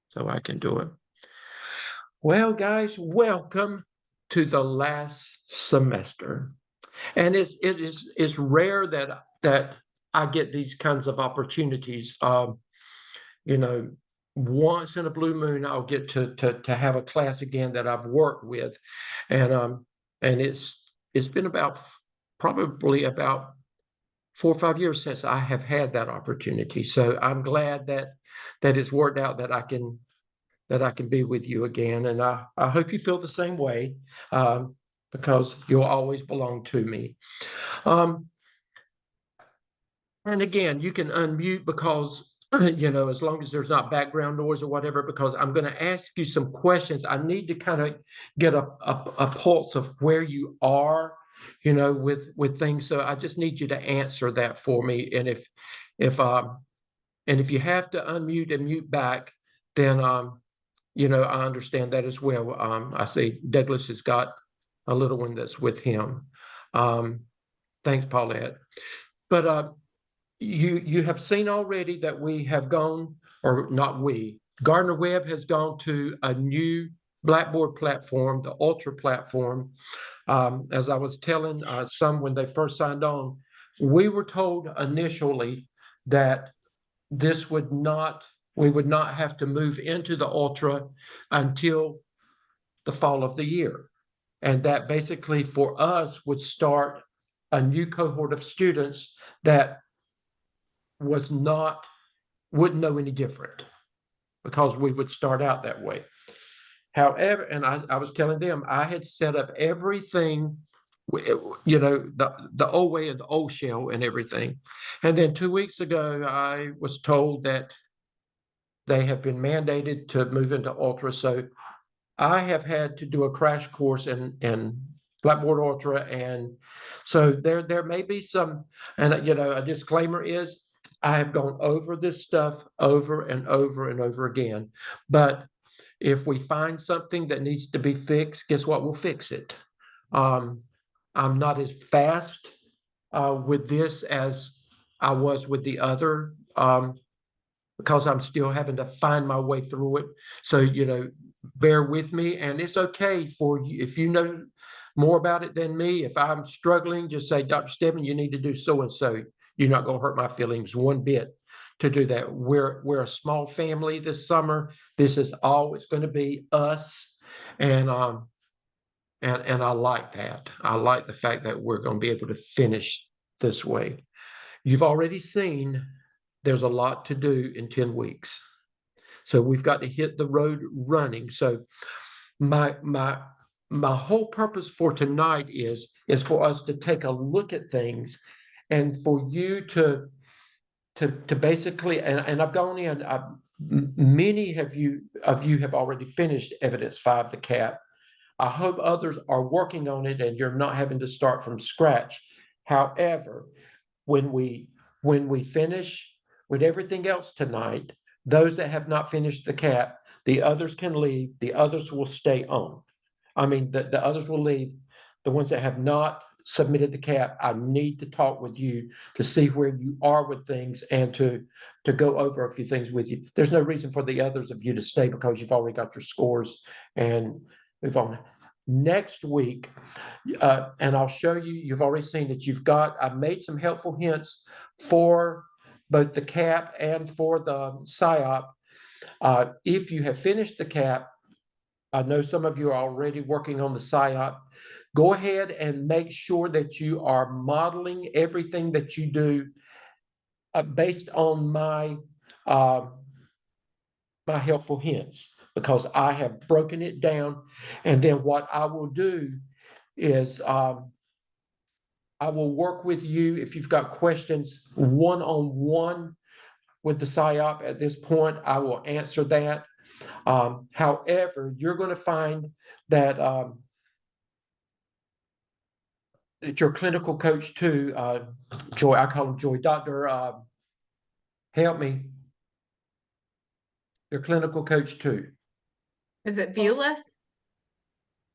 so I can do it. Well, guys, welcome to the last semester. And it's rare that I get these kinds of opportunities. You know, once in a blue moon, I'll get to have a class again that I've worked with, and it's been probably about 4 or 5 years since I have had that opportunity. So I'm glad that it's worked out that I can be with you again, and I hope you feel the same way, because you'll always belong to me. Um, and again, you can unmute because, as long as there's not background noise or whatever, because I'm going to ask you some questions. I need to kind of get a pulse of where you are, with things. So I just need you to answer that for me. And if you have to unmute and mute back, then I understand that as well. I see Douglas has got a little one that's with him. Thanks, Paulette. But you have seen already that we have gone, or not we, Gardner Webb has gone to a new Blackboard platform, the Ultra platform. As I was telling some when they first signed on, we were told initially that we would not have to move into the Ultra until the fall of the year. And that basically for us would start a new cohort of students that wouldn't know any different, because we would start out that way. However, and I was telling them, I had set up everything, the old way and the old shell and everything. And then 2 weeks ago, I was told that they have been mandated to move into Ultra. So I have had to do a crash course in Blackboard Ultra. And so there may be some, and a disclaimer is I have gone over this stuff over and over and over again. But if we find something that needs to be fixed, guess what? We'll fix it. I'm not as fast with this as I was with the other, because I'm still having to find my way through it. So, bear with me. And it's okay for you, if you know more about it than me. If I'm struggling, just say, Dr. Stebbins, you need to do so and so. You're not going to hurt my feelings one bit to do that. We're a small family this summer. This is always going to be us. And I like that. I like the fact that we're going to be able to finish this way. You've already seen there's a lot to do in 10 weeks. So we've got to hit the road running. So my whole purpose for tonight is for us to take a look at things, and for you to basically, and I've gone in, many of you have already finished Evidence 5, the CAP. I hope others are working on it and you're not having to start from scratch. However, when we finish with everything else tonight, those that have not finished the CAP, the others can leave, the others will stay on. I mean, the others will leave. The ones that have not submitted the CAP, I need to talk with you to see where you are with things and to go over a few things with you. There's no reason for the others of you to stay because you've already got your scores and move on. Next week, and I'll show you, you've already seen that I've made some helpful hints for both the CAP and for the PSYOP. If you have finished the CAP, I know some of you are already working on the PSYOP. Go ahead and make sure that you are modeling everything that you do based on my helpful hints, because I have broken it down. And then what I will do is I will work with you if you've got questions one-on-one with the PSYOP. At this point, I will answer that. However, you're going to find that that your clinical coach too, Joy, I call him Joy, Dr. Help me. Your clinical coach too. Is it Bulis?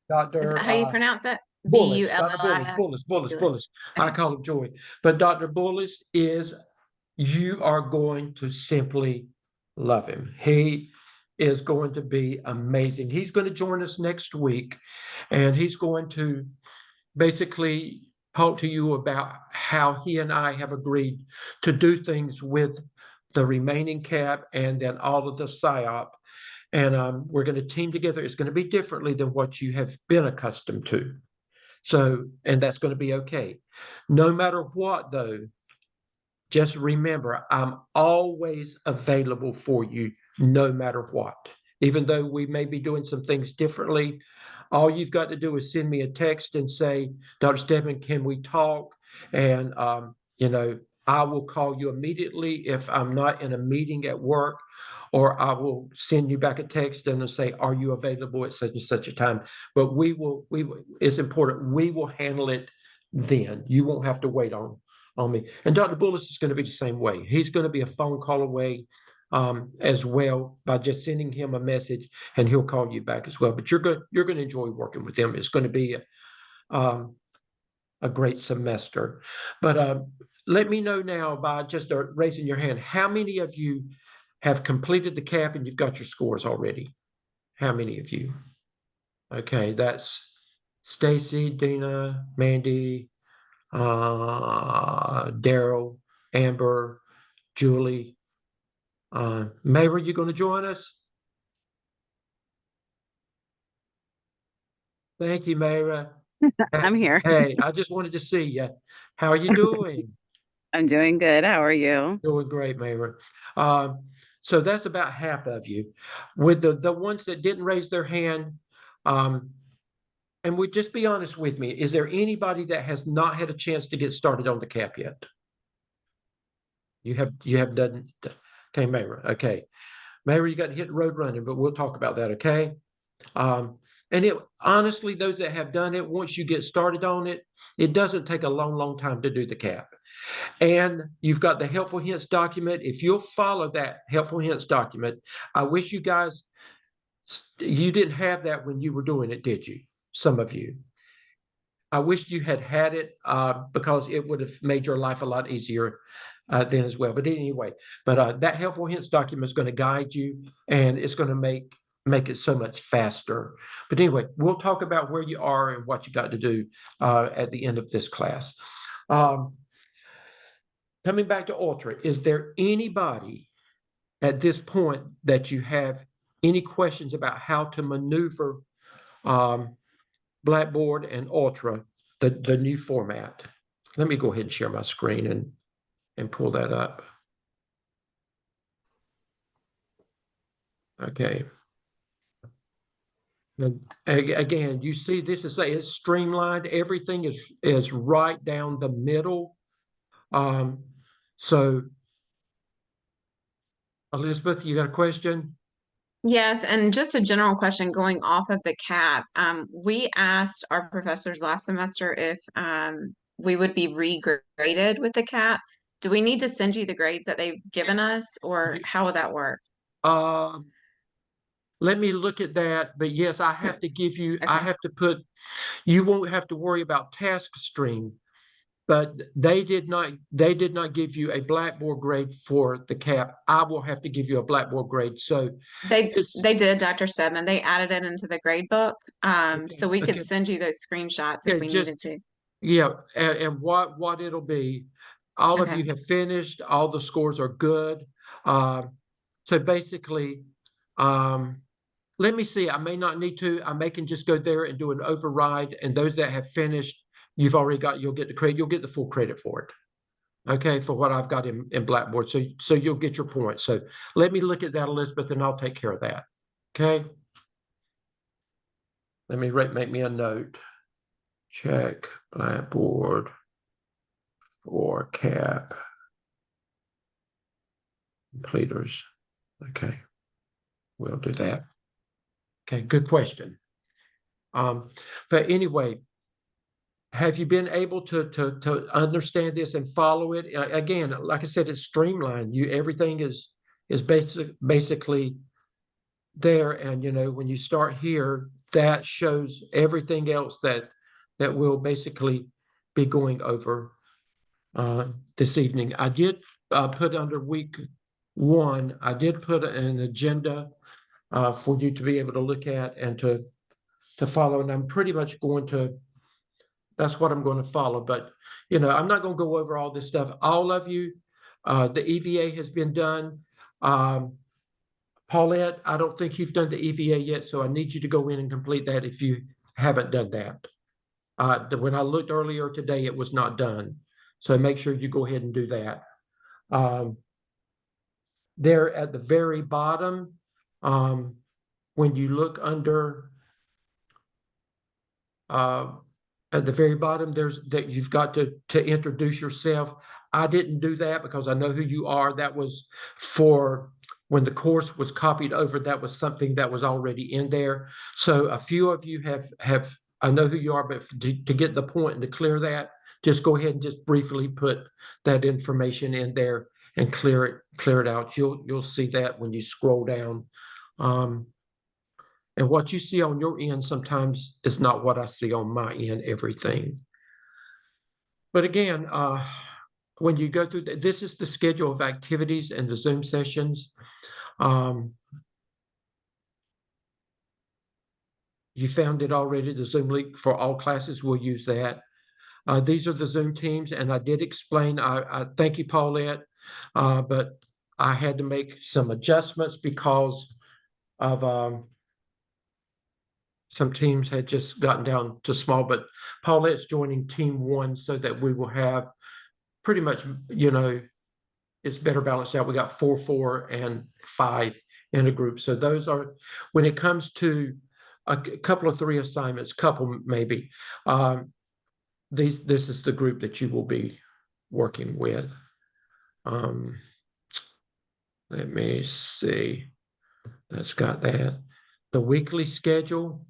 Dr. Is that how you pronounce it? Bullis, Bullis. Bullis. I call him Joy. But Dr. Bullis you are going to simply Love him. He is going to be amazing. He's going to join us next week, and he's going to basically talk to you about how he and I have agreed to do things with the remaining cap and then all of the PSYOP. And we're going to team together. It's going to be differently than what you have been accustomed to. So, and that's going to be okay. No matter what, though, just remember, I'm always available for you, no matter what. Even though we may be doing some things differently, all you've got to do is send me a text and say, Dr. Stedman, can we talk? And, I will call you immediately if I'm not in a meeting at work, or I will send you back a text and say, are you available at such and such a time? But it's important. We will handle it then. You won't have to wait on me. And Dr. Bullis is going to be the same way. He's going to be a phone call away as well by just sending him a message, and he'll call you back as well. But you're going to enjoy working with him. It's going to be a great semester. But let me know now by just raising your hand. How many of you have completed the CAP and you've got your scores already? How many of you? Okay, that's Stacy, Dina, Mandy, Daryl, Amber, Julie. May, were you going to join us? Thank you, Mayra. I'm here. Hey, I just wanted to see you. How are you doing? I'm doing good. How are you? Doing great, Mayra. So that's about half of you. With the ones that didn't raise their hand, and would just be honest with me, is there anybody that has not had a chance to get started on the CAP yet? You have done. Okay, Mayra. Okay, Mayra, you got to hit the road running, but we'll talk about that. Okay. And it honestly, those that have done it, once you get started on it, it doesn't take a long time to do the CAP. And you've got the helpful hints document. If you'll follow that helpful hints document, I wish you guys, you didn't have that when you were doing it, did you? Some of you. I wish you had it because it would have made your life a lot easier then as well. But anyway, that helpful hints document is going to guide you, and it's going to make it so much faster. But anyway, we'll talk about where you are and what you got to do at the end of this class. Coming back to Ultra, is there anybody at this point that you have any questions about how to maneuver Blackboard and Ultra, the new format? Let me go ahead and share my screen and pull that up. Okay. And again, you see this is it's streamlined. Everything is right down the middle. So Elizabeth, you got a question? Yes, and just a general question going off of the CAP. We asked our professors last semester if we would be regraded with the CAP. Do we need to send you the grades that they've given us, or how would that work? Let me look at that. But yes, I have to give you, I Okay. have to put, you won't have to worry about task stream, but they did not give you a Blackboard grade for the CAP. I will have to give you a Blackboard grade. So They did, Dr. Stedman. They added it into the grade book. So we could okay. send you those screenshots if we needed to. Yeah, and what it'll be, all of Okay. you have finished, all the scores are good. So basically, let me see, I may not need to, I may can just go there and do an override, and those that have finished, you'll get the credit, you'll get the full credit for it. Okay, for what I've got in Blackboard. So you'll get your points. So let me look at that, Elizabeth, and I'll take care of that. Okay. Let me make me a note. Check Blackboard for CAP completers. Okay, we'll do that. Okay, good question. But anyway, have you been able to understand this and follow it? Again, like I said, it's streamlined. Everything is basically there, and when you start here, that shows everything else that we'll basically be going over this evening. I did put under week one, I did put an agenda for you to be able to look at and to follow, and I'm pretty much going to, that's what I'm going to follow. But, I'm not going to go over all this stuff. All of you, the EVA has been done. Paulette, I don't think you've done the EVA yet, so I need you to go in and complete that if you haven't done that. When I looked earlier today, it was not done. So make sure you go ahead and do that. There at the very bottom, when you look under, at the very bottom, there's that you've got to introduce yourself. I didn't do that because I know who you are. That was for when the course was copied over, that was something that was already in there. So a few of you have I know who you are, but to get the point and to clear that, just go ahead and just briefly put that information in there and clear it out. You'll see that when you scroll down. And what you see on your end sometimes is not what I see on my end, everything. But again, when you go through, this is the schedule of activities and the Zoom sessions. You found it already, the Zoom link for all classes, we'll use that. These are the Zoom teams, and I did explain, I thank you, Paulette, but I had to make some adjustments because of some teams had just gotten down to small, but Paulette's joining team 1 so that we will have pretty much, it's better balanced out. We got 4, 4, and 5 in a group. So those are, when it comes to a couple of 3 assignments, couple maybe, this is the group that you will be working with. Let me see. That's got that. The weekly schedule,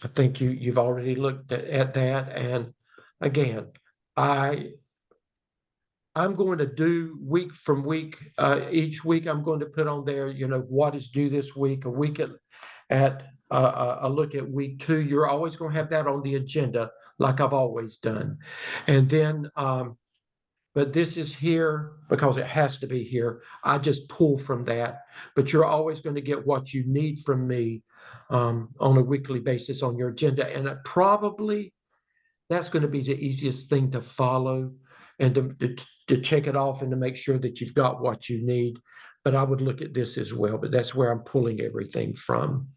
I think you've already looked at that. And again, I'm going to do week from week. Each week I'm going to put on there, what is due this week, a week at a look at week 2. You're always going to have that on the agenda like I've always done. And then, but this is here because it has to be here. I just pull from that, but you're always going to get what you need from me on a weekly basis on your agenda. And probably that's going to be the easiest thing to follow and to check it off and to make sure that you've got what you need. But I would look at this as well, but that's where I'm pulling everything from.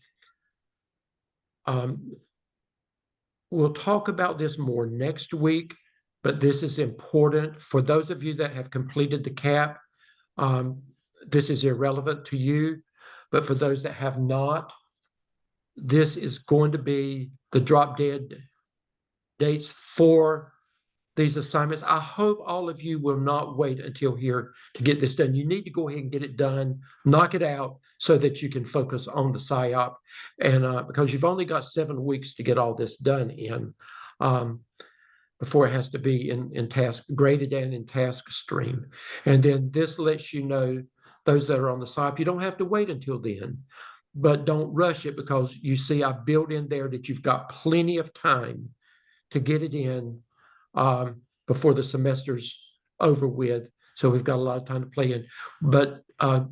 We'll talk about this more next week, but this is important for those of you that have completed the CAP. This is irrelevant to you, but for those that have not, this is going to be the drop dead dates for these assignments. I hope all of you will not wait until here to get this done. You need to go ahead and get it done, knock it out so that you can focus on the PSYOP. And because you've only got 7 weeks to get all this done in before it has to be in task graded and in task stream. And then this lets you know, those that are on the PSYOP, you don't have to wait until then, but don't rush it because you see I built in there that you've got plenty of time to get it in before the semester's over with. So we've got a lot of time to play in. But Dr.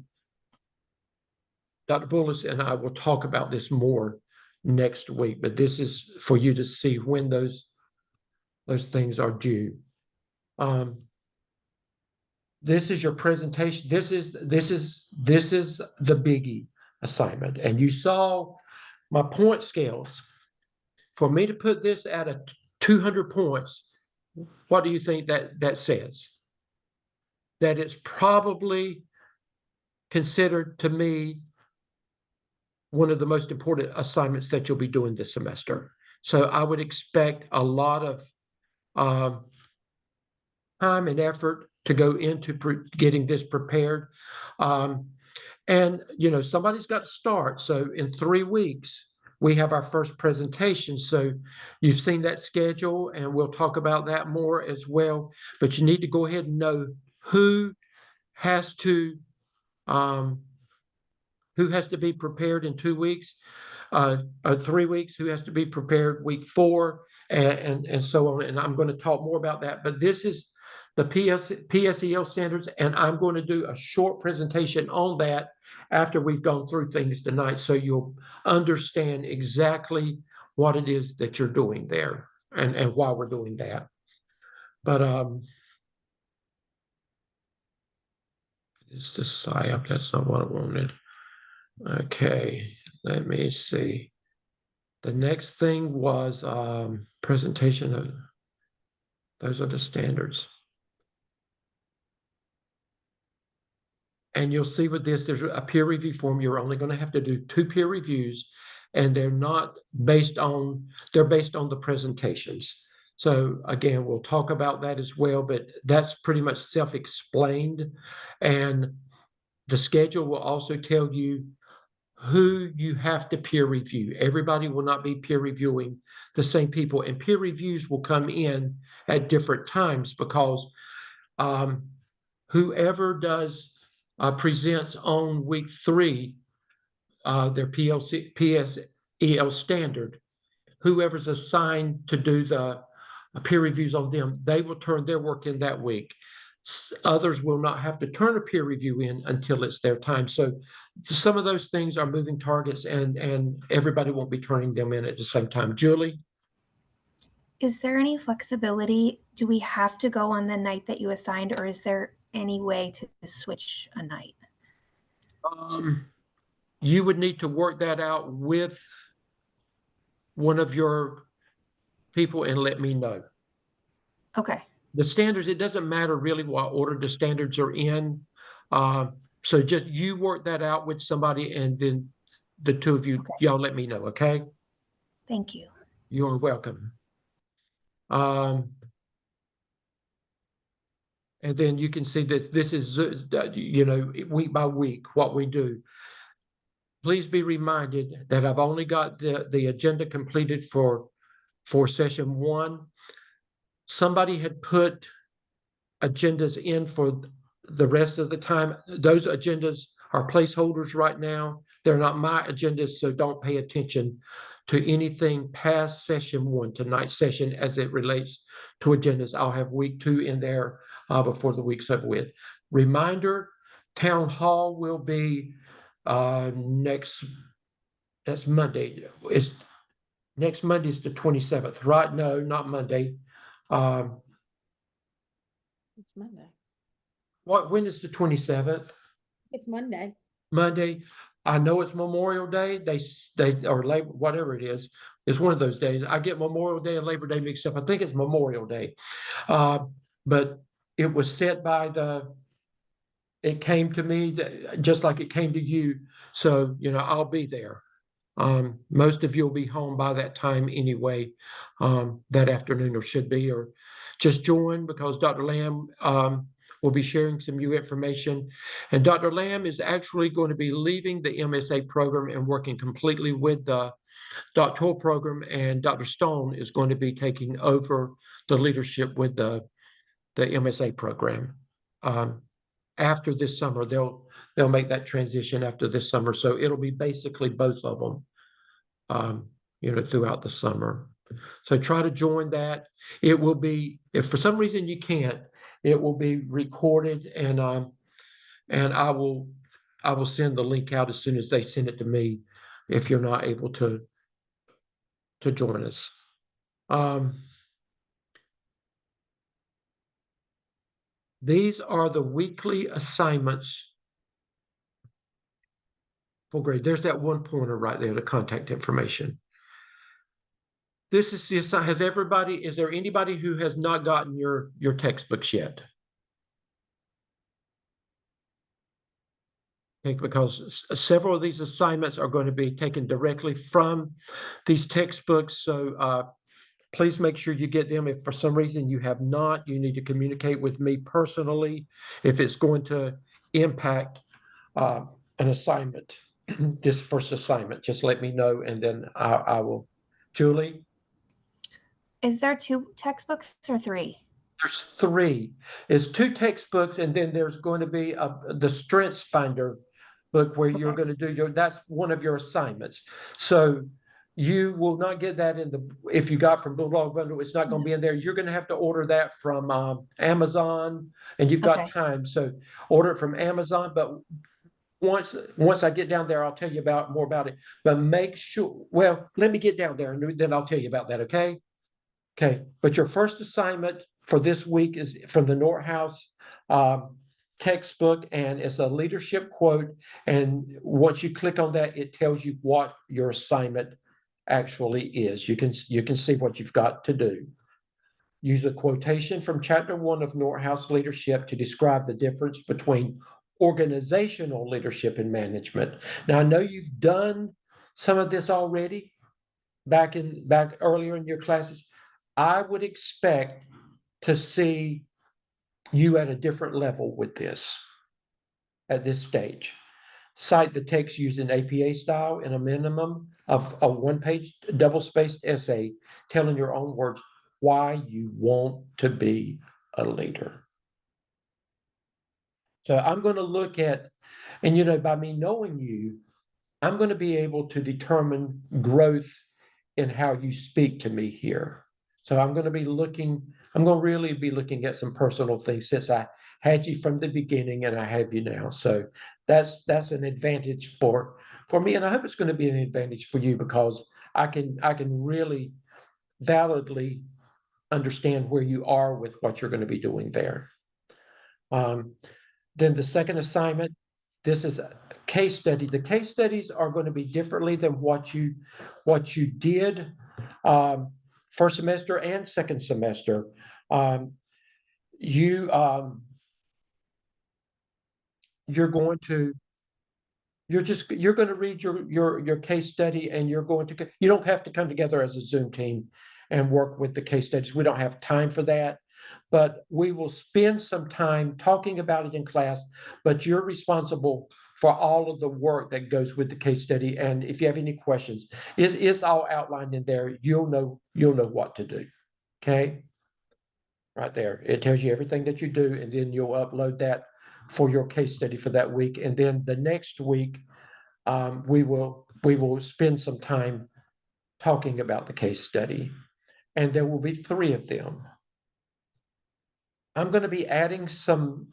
Bullis and I will talk about this more next week, but this is for you to see when those things are due. This is your presentation. This is the biggie assignment. And you saw my point scales. For me to put this at a 200 points, what do you think that says? That it's probably considered to me one of the most important assignments that you'll be doing this semester. So I would expect a lot of time and effort to go into getting this prepared. And, somebody's got to start. So in 3 weeks, we have our first presentation. So you've seen that schedule, and we'll talk about that more as well. But you need to go ahead and know who has to be prepared in 2 weeks, 3 weeks, who has to be prepared week 4, and so on. And I'm going to talk more about that. But this is the PSEL standards, and I'm going to do a short presentation on that after we've gone through things tonight, so you'll understand exactly what it is that you're doing there and why we're doing that. But it's the PSYOP, that's not what I wanted. Okay, let me see. The next thing was presentation of, those are the standards. And you'll see with this, there's a peer review form. You're only going to have to do 2 peer reviews, and they're based on the presentations. So again, we'll talk about that as well, but that's pretty much self-explained. And the schedule will also tell you who you have to peer review. Everybody will not be peer reviewing the same people, and peer reviews will come in at different times because whoever presents on week 3, their PSEL standard, whoever's assigned to do the peer reviews on them, they will turn their work in that week. Others will not have to turn a peer review in until it's their time. So some of those things are moving targets, and everybody won't be turning them in at the same time. Julie? Is there any flexibility? Do we have to go on the night that you assigned, or is there any way to switch a night? You would need to work that out with one of your people and let me know. Okay. The standards, it doesn't matter really what order the standards are in. So just you work that out with somebody, and then the 2 of you, Okay. y'all let me know, okay? Thank you. You're welcome. And then you can see that this is, week by week, what we do. Please be reminded that I've only got the agenda completed for session 1. Somebody had put agendas in for the rest of the time. Those agendas are placeholders right now. They're not my agendas, so don't pay attention to anything past session 1, tonight's session, as it relates to agendas. I'll have week 2 in there before the week's over with. Reminder, town hall will be that's Monday. Next Monday is the 27th, right? No, not Monday. It's Monday. When is the 27th? It's Monday. Monday. I know it's Memorial Day. They or Labor, whatever it is. It's one of those days. I get Memorial Day and Labor Day mixed up. I think it's Memorial Day. But it was set by it came to me just like it came to you. So, I'll be there. Most of you will be home by that time anyway, that afternoon, or should be, or just join because Dr. Lamb will be sharing some new information. And Dr. Lamb is actually going to be leaving the MSA program and working completely with the doctoral program, and Dr. Stone is going to be taking over the leadership with the MSA program. After this summer, they'll make that transition after this summer. So it'll be basically both of them, throughout the summer. So try to join that. It will be, if for some reason you can't, it will be recorded, and I will send the link out as soon as they send it to me if you're not able to join us. These are the weekly assignments for grade. There's that one pointer right there, the contact information. This is the assignment. Is there anybody who has not gotten your textbooks yet? Okay, because several of these assignments are going to be taken directly from these textbooks. So please make sure you get them. If for some reason you have not, you need to communicate with me personally if it's going to impact an assignment, this first assignment. Just let me know, and then I will. Julie? Is there 2 textbooks or 3? There's 3. It's 2 textbooks, and then there's going to be the Strengths Finder book where you're going to do that's one of your assignments. So You will not get that if you got from Bulldog Bundle, it's not going to be in there. You're going to have to order that from Amazon, and you've got Okay. time. So order it from Amazon. But once I get down there, I'll tell you more about it. But make sure, well, let me get down there and then I'll tell you about that, okay? Okay, but your first assignment for this week is from the Northouse textbook, and it's a leadership quote. And once you click on that, it tells you what your assignment actually is. You can see what you've got to do. Use a quotation from chapter 1 of Northouse Leadership to describe the difference between organizational leadership and management. Now, I know you've done some of this already back earlier in your classes. I would expect to see you at a different level with this at this stage. Cite the text used in APA style in a minimum of a one-page double-spaced essay telling your own words why you want to be a leader. So I'm going to look at, and by me knowing you, I'm going to be able to determine growth in how you speak to me here. So I'm going to really be looking at some personal things since I had you from the beginning and I have you now. So that's an advantage for me, and I hope it's going to be an advantage for you because I can really validly understand where you are with what you're going to be doing there. Then the second assignment, this is a case study. The case studies are going to be differently than what you did first semester and second semester. You're going to read your case study, and you don't have to come together as a Zoom team and work with the case studies. We don't have time for that, but we will spend some time talking about it in class, but you're responsible for all of the work that goes with the case study. And if you have any questions, it's all outlined in there. You'll know what to do. Okay. Right there. It tells you everything that you do, and then you'll upload that for your case study for that week. And then the next week, we will spend some time talking about the case study, and there will be 3 of them. I'm going to be adding some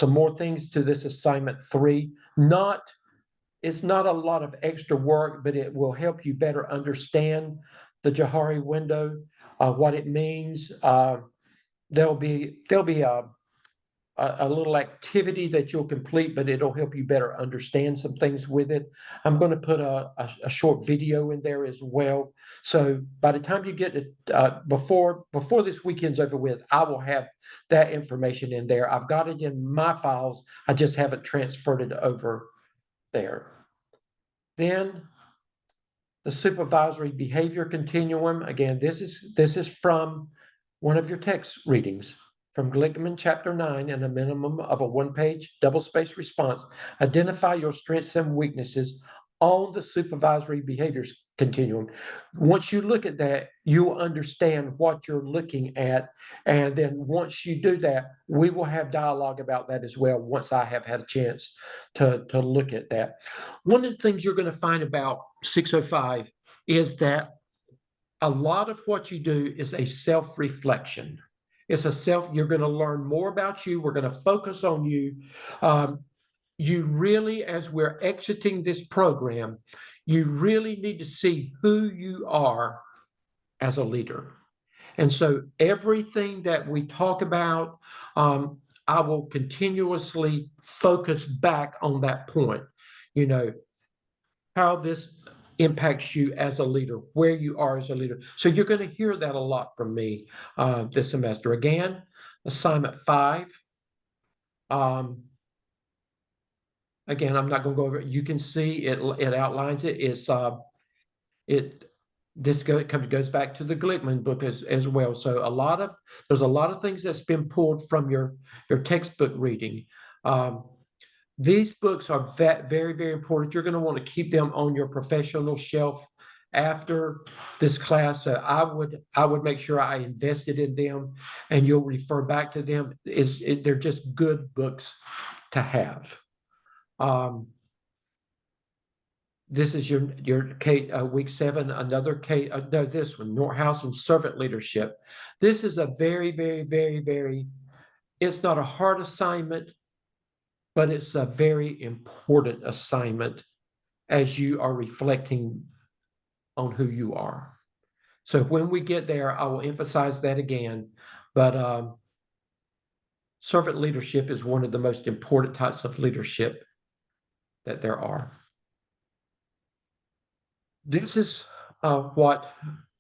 more things to this assignment 3. It's not a lot of extra work, but it will help you better understand the Johari window, what it means. There'll be a little activity that you'll complete, but it'll help you better understand some things with it. I'm going to put a short video in there as well. So by the time you get it, before this weekend's over with, I will have that information in there. I've got it in my files. I just haven't transferred it over there. Then the supervisory behavior continuum. Again, this is from one of your text readings from Glickman chapter 9, and a minimum of a one-page double-spaced response. Identify your strengths and weaknesses on the supervisory behaviors continuum. Once you look at that, you'll understand what you're looking at. And then once you do that, we will have dialogue about that as well once I have had a chance to look at that. One of the things you're going to find about 605 is that a lot of what you do is a self-reflection. You're going to learn more about you. We're going to focus on you. You really, as we're exiting this program, you really need to see who you are as a leader. And so everything that we talk about, I will continuously focus back on that point, how this impacts you as a leader, where you are as a leader. So you're going to hear that a lot from me this semester. Again, assignment 5. Again, I'm not going to go over it. You can see it outlines it. This goes back to the Glickman book as well. So there's a lot of things that's been pulled from your textbook reading. These books are very, very important. You're going to want to keep them on your professional shelf after this class. So I would make sure I invested in them, and you'll refer back to them. They're just good books to have. this is your week 7, another case. No, this one, Northouse and servant leadership. This is a very, very, very, very. It's not a hard assignment, but it's a very important assignment as you are reflecting on who you are. So when we get there, I will emphasize that again. But servant leadership is one of the most important types of leadership that there are. This is what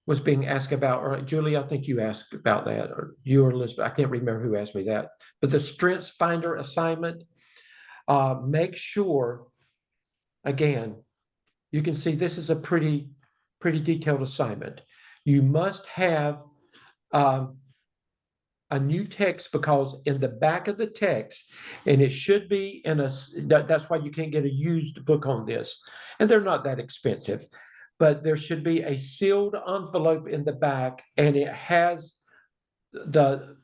was being asked about, or Julie, I think you asked about that, or you or Elizabeth, I can't remember who asked me that. But the Strengths Finder assignment, make sure, again, you can see this is a pretty detailed assignment. You must have a new text, because in the back of the text, and it should be in that's why you can't get a used book on this, and they're not that expensive, but there should be a sealed envelope in the back, and it has the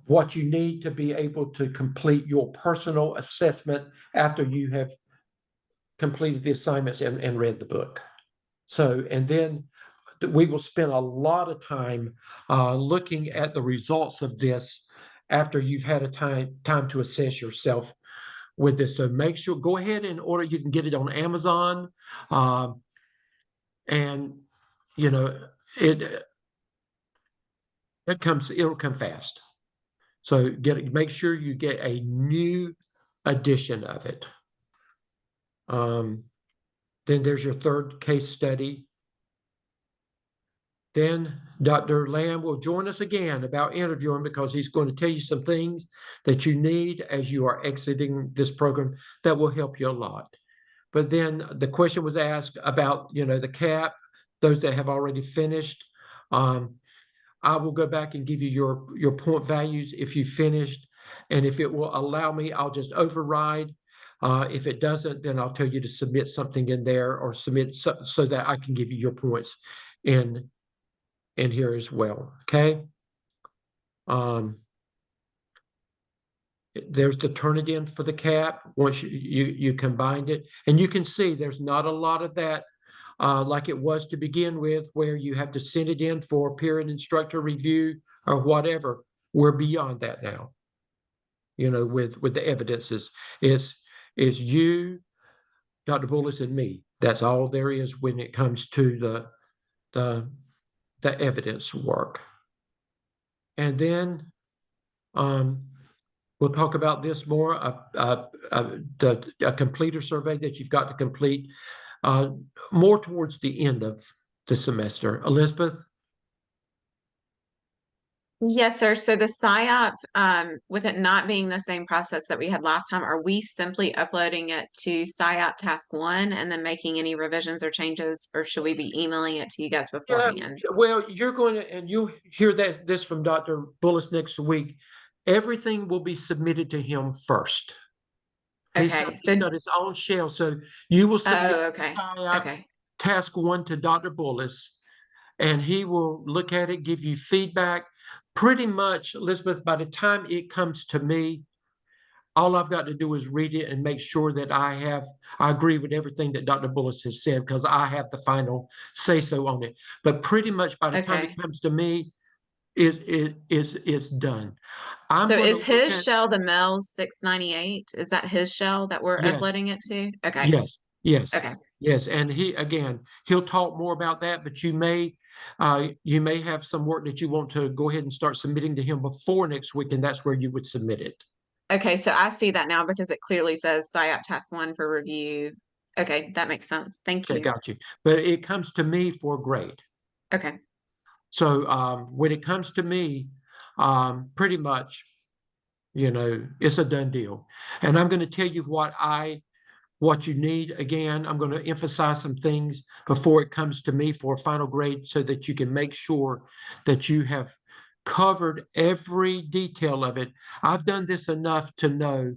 what you need to be able to complete your personal assessment after you have completed the assignments and read the book. So, and then we will spend a lot of time looking at the results of this after you've had a time to assess yourself with this. So make sure, go ahead and order. You can get it on Amazon, and you know it'll come fast. So make sure you get a new edition of it. Then there's your third case study. Then Dr. Lamb will join us again about interviewing, because he's going to tell you some things that you need as you are exiting this program that will help you a lot. But then the question was asked about, the CAP, those that have already finished. I will go back and give you your point values if you finished. And if it will allow me, I'll just override. If it doesn't, then I'll tell you to submit something in there, or submit so that I can give you your points in here as well. Okay. There's the Turnitin for the CAP. Once you combined it, and you can see there's not a lot of that like it was to begin with, where you have to send it in for peer and instructor review or whatever. We're beyond that now. With the evidences, it's you, Dr. Bullis, and me. That's all there is when it comes to the evidence work. And then we'll talk about this more, a completer survey that you've got to complete more towards the end of the semester. Elizabeth? Yes, sir. So the PSYOP, with it not being the same process that we had last time, are we simply uploading it to PSYOP task 1 and then making any revisions or changes, or should we be emailing it to you guys beforehand? Well, you're going to, and you'll hear this from Dr. Bullis next week. Everything will be submitted to him first. He's got his own shell. So you will submit task 1 to Dr. Bullis, and he will look at it, give you feedback. Pretty much, Elizabeth, by the time it comes to me, all I've got to do is read it and make sure that I agree with everything that Dr. Bullis has said, because I have the final say-so on it. But pretty much by the time it comes to me, it's done. So is his shell the MELS 698? Is that his shell that we're uploading it to? Okay. Yes. Okay. Yes, and he'll talk more about that, but you may have some work that you want to go ahead and start submitting to him before next week, and that's where you would submit it. Okay, so I see that now because it clearly says PSYOP task 1 for review. Okay, that makes sense. Thank you. Okay, got you. But it comes to me for grade. Okay. So when it comes to me, pretty much, it's a done deal. And I'm going to tell you what you need. Again, I'm going to emphasize some things before it comes to me for a final grade, so that you can make sure that you have covered every detail of it. I've done this enough to know,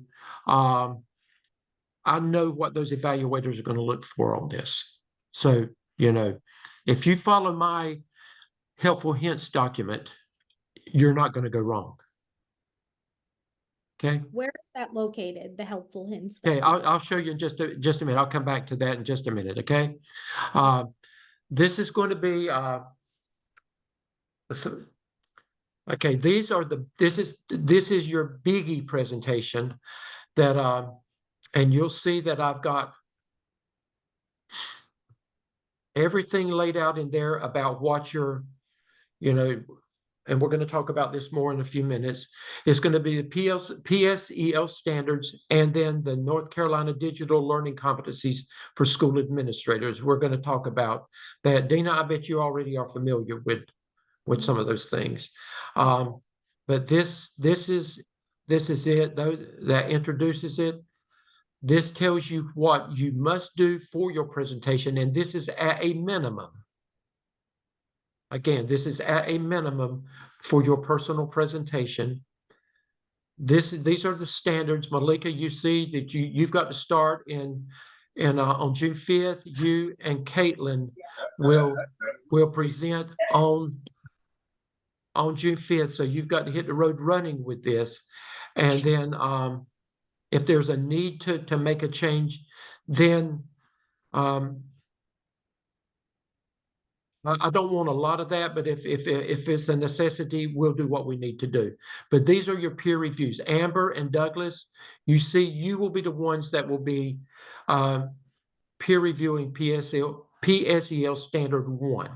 I know what those evaluators are going to look for on this. So, if you follow my helpful hints document, you're not going to go wrong. Okay. Where is that located, the helpful hints? Okay, I'll show you in just a minute. I'll come back to that in just a minute, okay? This is going to be okay, this is your biggie presentation that and you'll see that I've got everything laid out in there about what you're, and we're going to talk about this more in a few minutes. It's going to be the PSEL standards and then the North Carolina digital learning competencies for school administrators. We're going to talk about that. Dina, I bet you already are familiar with some of those things. But this is it, though, that introduces it. This tells you what you must do for your presentation, and this is at a minimum. Again, this is at a minimum for your personal presentation. These are the standards. Malika, you see that you've got to start on June 5th. You and Caitlin will present on June 5th. So you've got to hit the road running with this. And then if there's a need to make a change, then I don't want a lot of that, but if it's a necessity, we'll do what we need to do. But these are your peer reviews. Amber and Douglas, you will be the ones that will be peer reviewing PSEL Standard 1.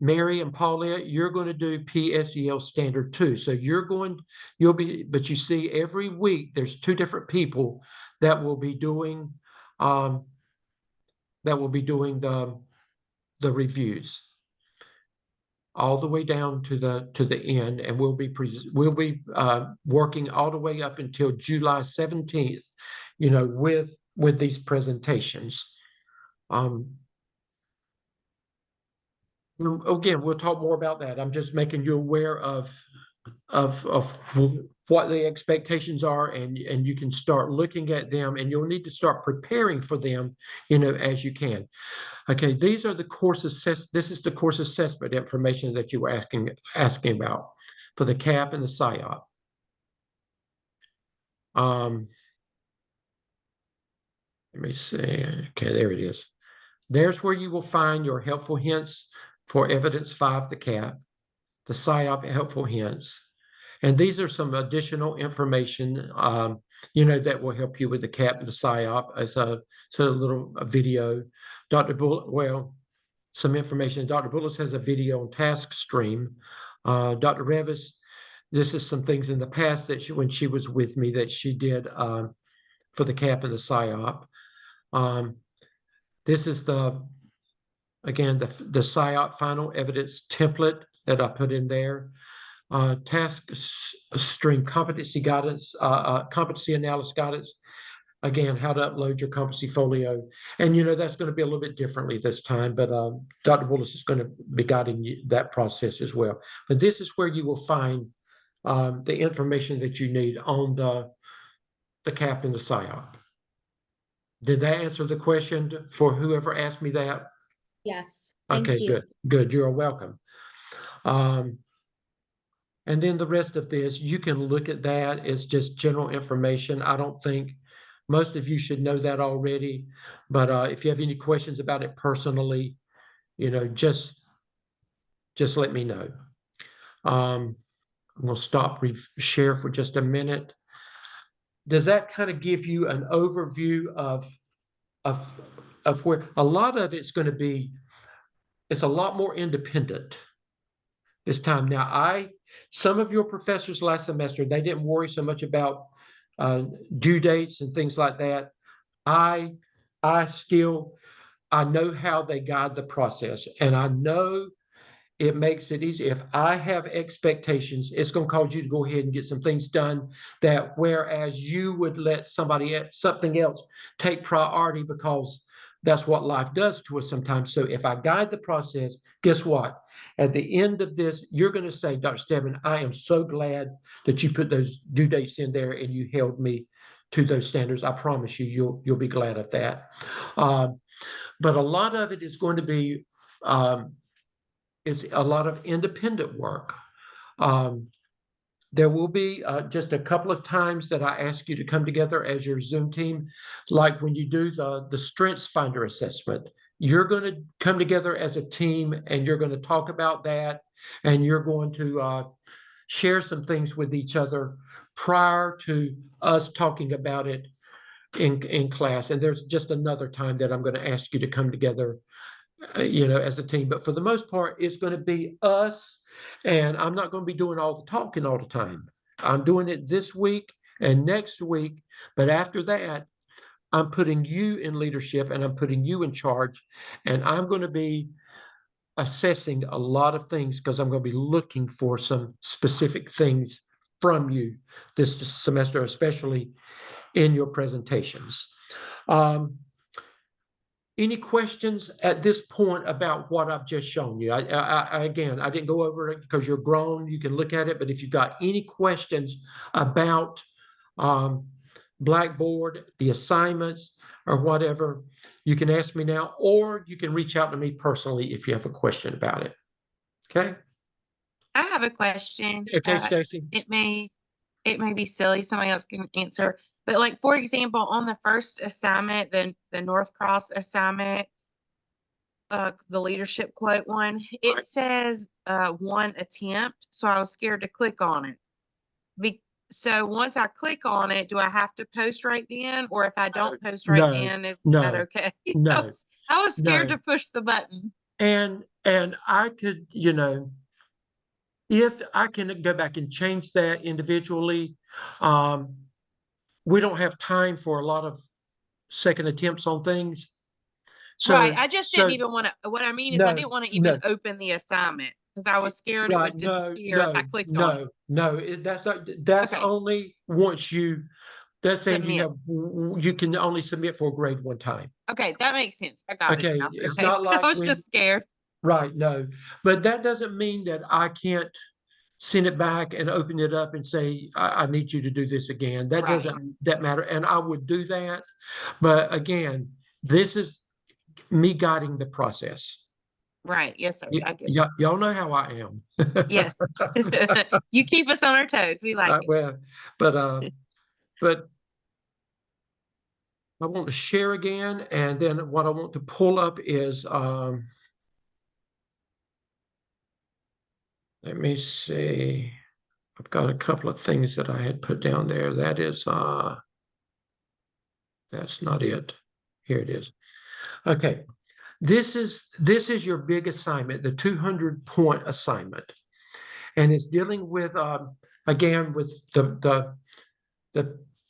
Mary and Paulette, you're going to do PSEL Standard 2. So but you see every week there's 2 different people that will be doing the reviews all the way down to the end, and we'll be working all the way up until July 17th, with these presentations. Again, we'll talk more about that. I'm just making you aware of what the expectations are, and you can start looking at them, and you'll need to start preparing for them, as you can. Okay, these are the this is the course assessment information that you were asking about for the CAP and the PSYOP. Let me see. Okay, there it is. There's where you will find your helpful hints for evidence 5, the CAP, the PSYOP helpful hints. And these are some additional information, that will help you with the CAP and the PSYOP as a little video. Dr. Bullitt, some information. Dr. Bullis has a video on task stream. Dr. Revis, this is some things in the past that when she was with me that she did for the CAP and the PSYOP. This is the PSYOP final evidence template that I put in there. Task stream competency guidance, competency analysis guidance. Again, how to upload your competency folio. And, that's going to be a little bit differently this time, but Dr. Willis is going to be guiding you that process as well. But this is where you will find the information that you need on the CAP and the PSYOP. Did that answer the question for whoever asked me that? Yes, thank Okay, you. good. You're welcome. And then the rest of this, you can look at that. It's just general information. I don't think most of you should know that already, but if you have any questions about it personally, just let me know. I'm going to stop share for just a minute. Does that kind of give you an overview of where a lot of it's going to be? It's a lot more independent this time. Now, some of your professors last semester, they didn't worry so much about due dates and things like that. I know how they guide the process, and I know it makes it easy. If I have expectations, it's going to cause you to go ahead and get some things done that whereas you would let something else take priority because that's what life does to us sometimes. So if I guide the process, guess what? At the end of this, you're going to say, Dr. Stebbin, I am so glad that you put those due dates in there and you held me to those standards. I promise you, you'll be glad of that. But a lot of it is going to be is a lot of independent work. There will be just a couple of times that I ask you to come together as your Zoom team, like when you do the Strengths Finder assessment. You're going to come together as a team, and you're going to talk about that, and you're going to share some things with each other prior to us talking about it in class. And there's just another time that I'm going to ask you to come together, as a team. But for the most part, it's going to be us, and I'm not going to be doing all the talking all the time. I'm doing it this week and next week, but after that, I'm putting you in leadership and I'm putting you in charge, and I'm going to be assessing a lot of things because I'm going to be looking for some specific things from you this semester, especially in your presentations. Any questions at this point about what I've just shown you? Again, I didn't go over it because you're grown. You can look at it, but if you've got any questions about Blackboard, the assignments, or whatever, you can ask me now, or you can reach out to me personally if you have a question about it. Okay? I have a question. Okay, Stacy. It may be silly, somebody else can answer. But like, for example, on the first assignment, the North Cross assignment, the leadership quote one, it Right. says 1 attempt. So I was scared to click on it. So once I click on it, do I have to post right then? Or if I don't post right no, then, is no, that okay? no, I was scared no. to push the button. And I could, if I can go back and change that individually, we don't have time for a lot of second attempts on things. So, Right. I just didn't even want to, what I mean is I No, didn't want to even no. open the assignment because I was scared it Right, would no, disappear if I clicked on it. that's not, that's Okay. only once you, that's saying Submit. you can only submit for a grade one time. Okay, that makes sense. I got Okay, it now. it's Okay. not like I was when- just scared. Right, no, but that doesn't mean that I can't send it back and open it up and say, I need you to do this again. That Right. doesn't, that matter. And I would do that. But again, this is me guiding the process. Right. Yes, sir. I get it. Y'all know how I am. Yes. You keep us on our toes. We like it. Well, but I want to share again, and then what I want to pull up is let me see. I've got a couple of things that I had put down there. That is that's not it. Here it is. Okay. This is your big assignment, the 200-point assignment. And it's dealing with again with the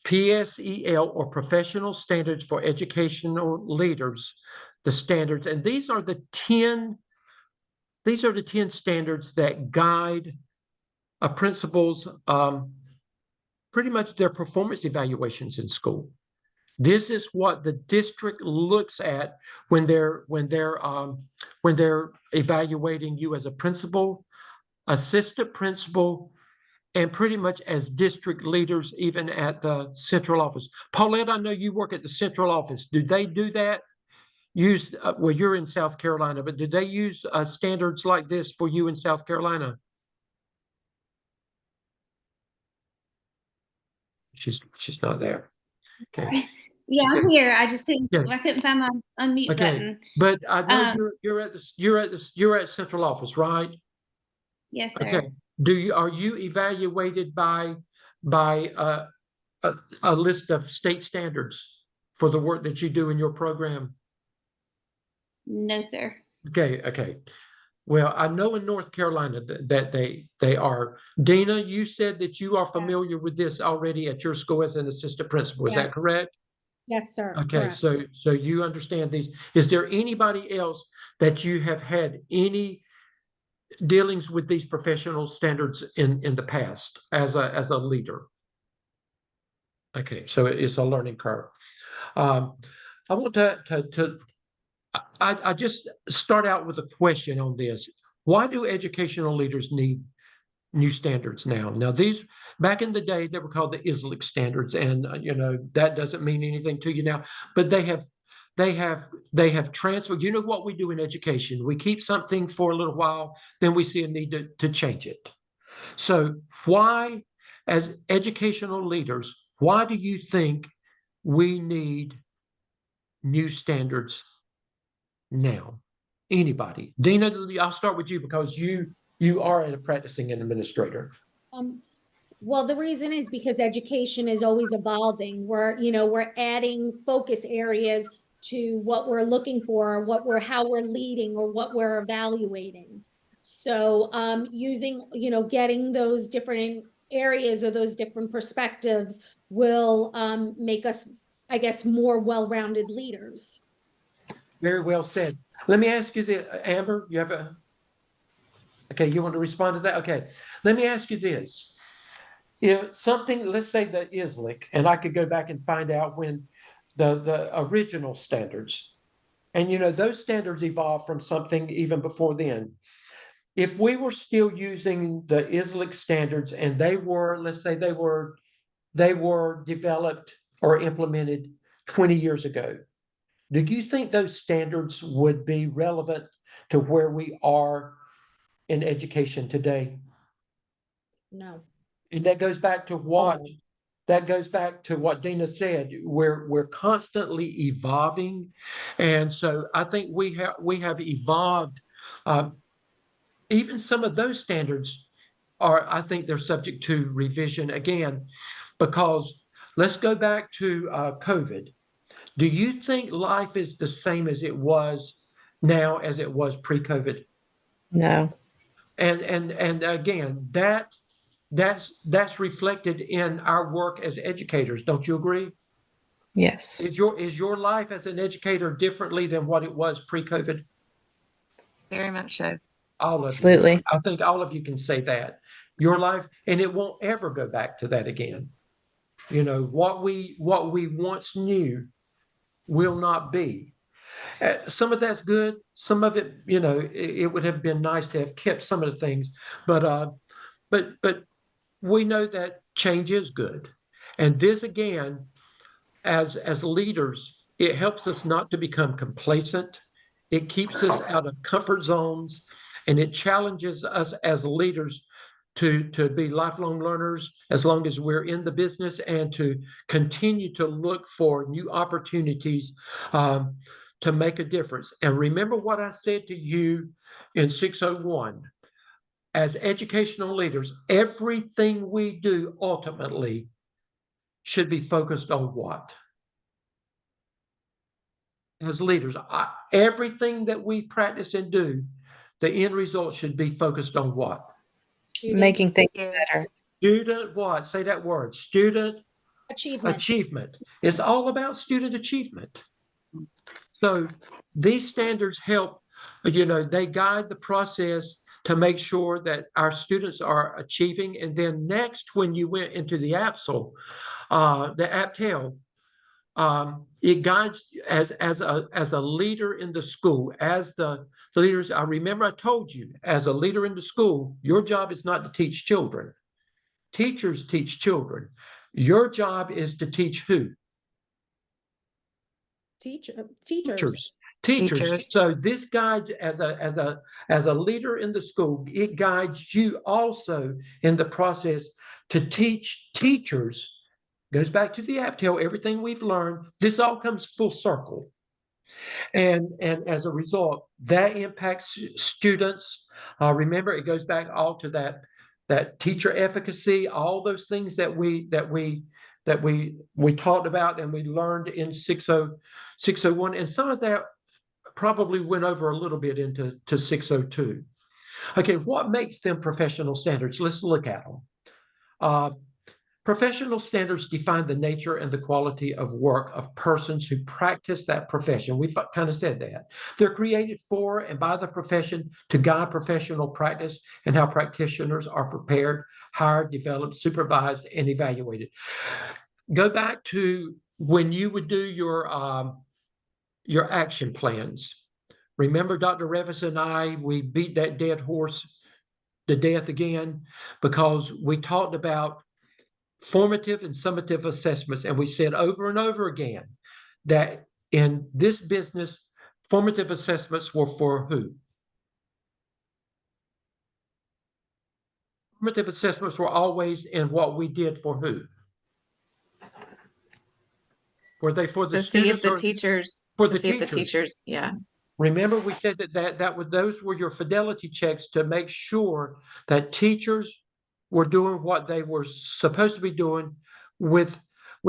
PSEL, or Professional Standards for Educational Leaders, the standards. And these are the 10 standards that guide a principal's pretty much their performance evaluations in school. This is what the district looks at when they're evaluating you as a principal, assistant principal, and pretty much as district leaders, even at the central office. Paulette, I know you work at the central office. Do they do that? Well, you're in South Carolina, but do they use standards like this for you in South Carolina? She's not there. Okay. Yeah, I'm here. I just couldn't. Yeah. I couldn't find my unmute Okay, button. but I know you're at central office, right? Yes, sir. Okay. Are you evaluated by a list of state standards for the work that you do in your program? No, sir. Okay. Well, I know in North Carolina that they are. Dina, you said that you are familiar with this already at your school as an assistant principal. Is that Yes. correct? Yes, sir. Okay, Correct. so you understand these. Is there anybody else that you have had any dealings with these professional standards in the past as a leader? Okay, so it's a learning curve. I want I just start out with a question on this. Why do educational leaders need new standards now? Now, these back in the day, they were called the ISLIC standards, and that doesn't mean anything to you now. But they have transferred. You know what we do in education? We keep something for a little while, then we see a need to change it. So why as educational leaders, why do you think we need new standards now? Anybody? Dina, I'll start with you because you are a practicing administrator. Well, the reason is because education is always evolving. We're adding focus areas to what we're looking for, how we're leading, or what we're evaluating. So, getting those different areas or those different perspectives will make us, I guess, more well-rounded leaders. Very well said. Let me ask you Amber, okay, you want to respond to that? Okay, let me ask you this. Something, let's say the ISLIC, and I could go back and find out when the original standards, and those standards evolved from something even before then. If we were still using the ISLIC standards and they were, let's say they were developed or implemented 20 years ago, do you think those standards would be relevant to where we are in education today? No. And that goes back to what Dina said. We're constantly evolving, and so I think we have evolved. Even some of those standards I think they're subject to revision again, because let's go back to COVID. Do you think life is the same as it was now as it was pre-COVID? No. And again, that's reflected in our work as educators. Don't you agree? Yes. Is your life as an educator differently than what it was pre-COVID? Very much so. All of Absolutely. you. I think all of you can say that. Your life, and it won't ever go back to that again. What we once knew will not be. Some of that's good. Some of it, it would have been nice to have kept some of the things, but we know that change is good. And this again, as leaders, it helps us not to become complacent. It keeps us out of comfort zones, and it challenges us as leaders to be lifelong learners as long as we're in the business, and to continue to look for new opportunities to make a difference. And remember what I said to you in 601. As educational leaders, everything we do ultimately should be focused on what? As leaders, everything that we practice and do, the end result should be focused on what? Making things better. Yes. Student what? Say that word. Student Achievement. achievement. It's all about student achievement. So these standards help, they guide the process to make sure that our students are achieving. And then next, when you went into the APSL, the APTEL, it guides as a leader in the school, as the leaders. I remember I told you, as a leader in the school, your job is not to teach children. Teachers teach children. Your job is to teach who? Teachers. Teachers. So this guides as a leader in the school, it guides you also in the process to teach teachers. Goes back to the APTEL, everything we've learned, this all comes full circle. And as a result, that impacts students. Remember, it goes back all to that teacher efficacy, all those things that we talked about and we learned in 601, and some of that probably went over a little bit into 602. Okay, what makes them professional standards? Let's look at them. Professional standards define the nature and the quality of work of persons who practice that profession. We've kind of said that. They're created for and by the profession to guide professional practice and how practitioners are prepared, hired, developed, supervised, and evaluated. Go back to when you would do your action plans. Remember, Dr. Revis and I, we beat that dead horse to death again because we talked about formative and summative assessments. And we said over and over again that in this business, formative assessments were for who? formative assessments were always in what we did for who? Were they for the To see if students the or teachers, for to the see if the teachers? teachers, yeah. Remember, we said those were your fidelity checks to make sure that teachers were doing what they were supposed to be doing with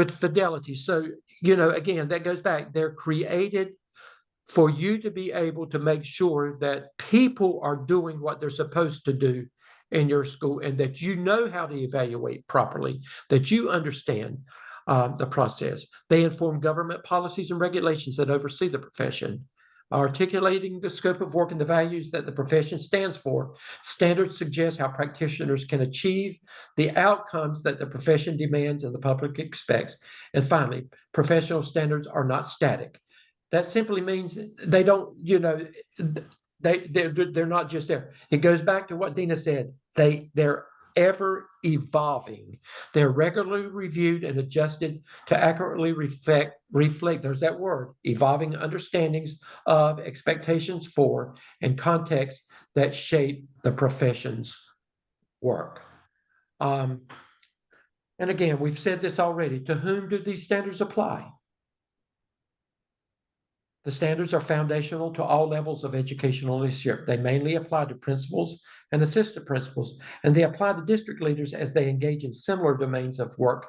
fidelity. So, again, that goes back. They're created for you to be able to make sure that people are doing what they're supposed to do in your school, and that you know how to evaluate properly, that you understand the process. They inform government policies and regulations that oversee the profession, articulating the scope of work and the values that the profession stands for. Standards suggest how practitioners can achieve the outcomes that the profession demands and the public expects. And finally, professional standards are not static. That simply means they don't, they're not just there. It goes back to what Dina said. They're ever evolving. They're regularly reviewed and adjusted to accurately reflect, there's that word, evolving understandings of, expectations for, and context that shape the profession's work. And again, we've said this already. To whom do these standards apply? The standards are foundational to all levels of educational leadership. They mainly apply to principals and assistant principals, and they apply to district leaders as they engage in similar domains of work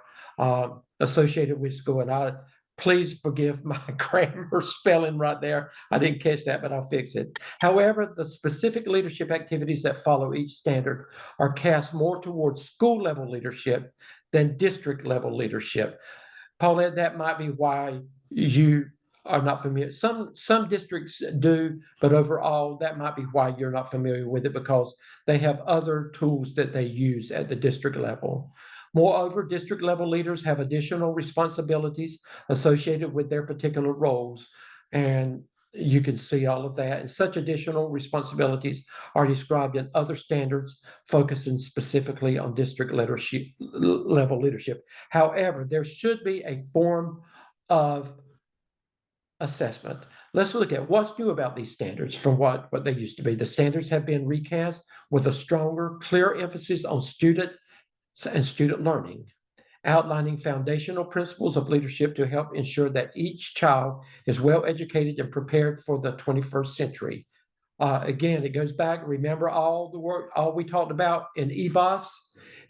associated with school. And please forgive my grammar spelling right there. I didn't catch that, but I'll fix it. However, the specific leadership activities that follow each standard are cast more towards school level leadership than district level leadership. Paulette, that might be why you are not familiar. Some districts do, but overall, that might be why you're not familiar with it, because they have other tools that they use at the district level. Moreover, district level leaders have additional responsibilities associated with their particular roles, and you can see all of that. And such additional responsibilities are described in other standards, focusing specifically on district level leadership. However, there should be a form of assessment. Let's look at what's new about these standards from what they used to be. The standards have been recast with a stronger, clear emphasis on student and student learning, outlining foundational principles of leadership to help ensure that each child is well educated and prepared for the 21st century. Again, it goes back, remember all we talked about in EVOS,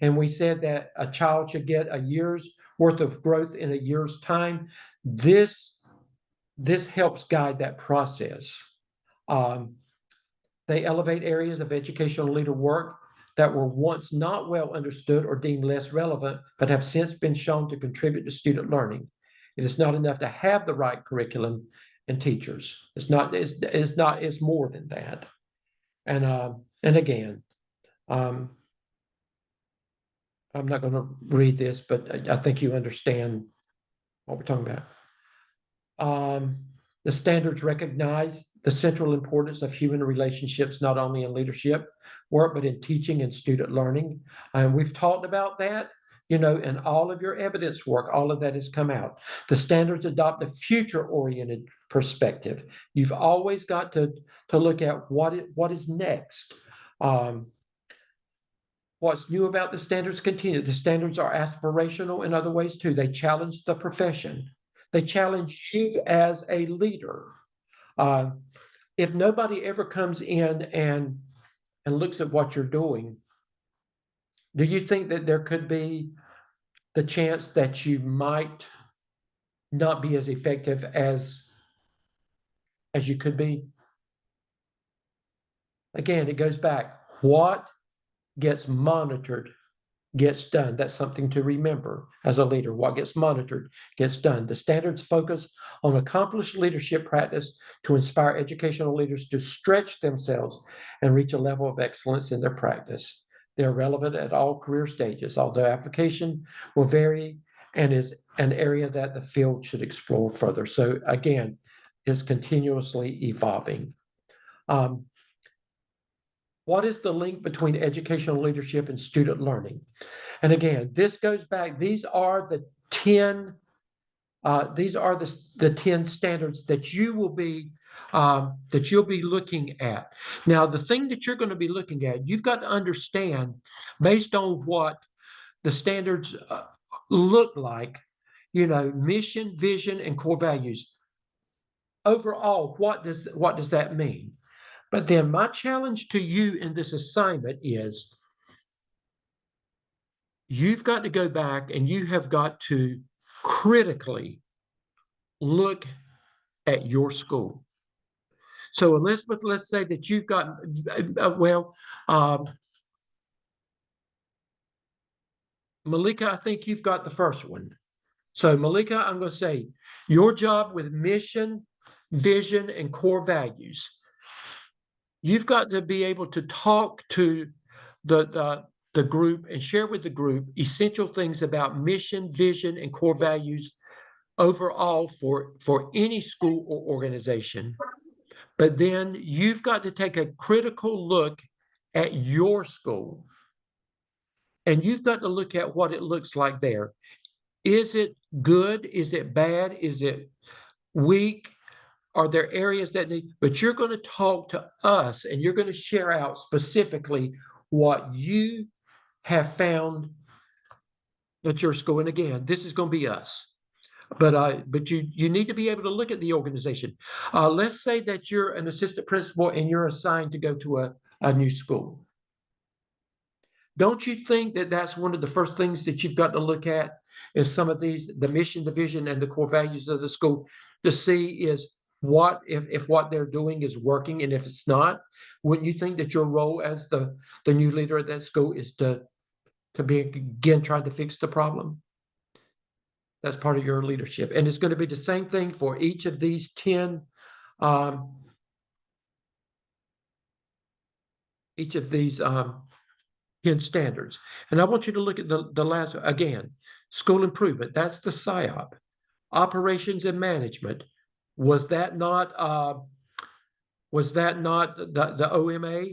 and we said that a child should get a year's worth of growth in a year's time. This helps guide that process. They elevate areas of educational leader work that were once not well understood or deemed less relevant, but have since been shown to contribute to student learning. It is not enough to have the right curriculum and teachers. It's more than that. And again, I'm not going to read this, but I think you understand what we're talking about. The standards recognize the central importance of human relationships, not only in leadership work, but in teaching and student learning. And we've talked about that, in all of your evidence work, all of that has come out. The standards adopt a future-oriented perspective. You've always got to look at what is next. What's new about the standards continue. The standards are aspirational in other ways too. They challenge the profession. They challenge you as a leader. If nobody ever comes in and looks at what you're doing, do you think that there could be the chance that you might not be as effective as you could be? Again, it goes back. What gets monitored gets done. That's something to remember as a leader. What gets monitored gets done. The standards focus on accomplished leadership practice to inspire educational leaders to stretch themselves and reach a level of excellence in their practice. They're relevant at all career stages, although application will vary and is an area that the field should explore further. So again, it's continuously evolving. What is the link between educational leadership and student learning? And again, this goes back, these are the 10 standards that you will be that you'll be looking at. Now, the thing that you're going to be looking at, you've got to understand, based on what the standards look like, mission, vision, and core values. Overall, what does that mean? But then my challenge to you in this assignment is you've got to go back and you have got to critically look at your school. So Elizabeth, let's say that you've got, Malika, I think you've got the first one. So Malika, I'm going to say your job with mission, vision, and core values. You've got to be able to talk to the group and share with the group essential things about mission, vision, and core values overall for any school or organization. But then you've got to take a critical look at your school. And you've got to look at what it looks like there. Is it good? Is it bad? Is it weak? Are there areas that need, but you're going to talk to us and you're going to share out specifically what you have found at your school. And again, this is going to be us. But you need to be able to look at the organization. Let's say that you're an assistant principal and you're assigned to go to a new school. Don't you think that that's one of the first things that you've got to look at is some of these, the mission, the vision, and the core values of the school to see is what, if what they're doing is working, and if it's not, wouldn't you think that your role as the new leader at that school is to begin trying to fix the problem? That's part of your leadership. And it's going to be the same thing for each of these 10 10 standards. And I want you to look at the last, again, school improvement. That's the SIOP. Operations and management. Was that not the OMA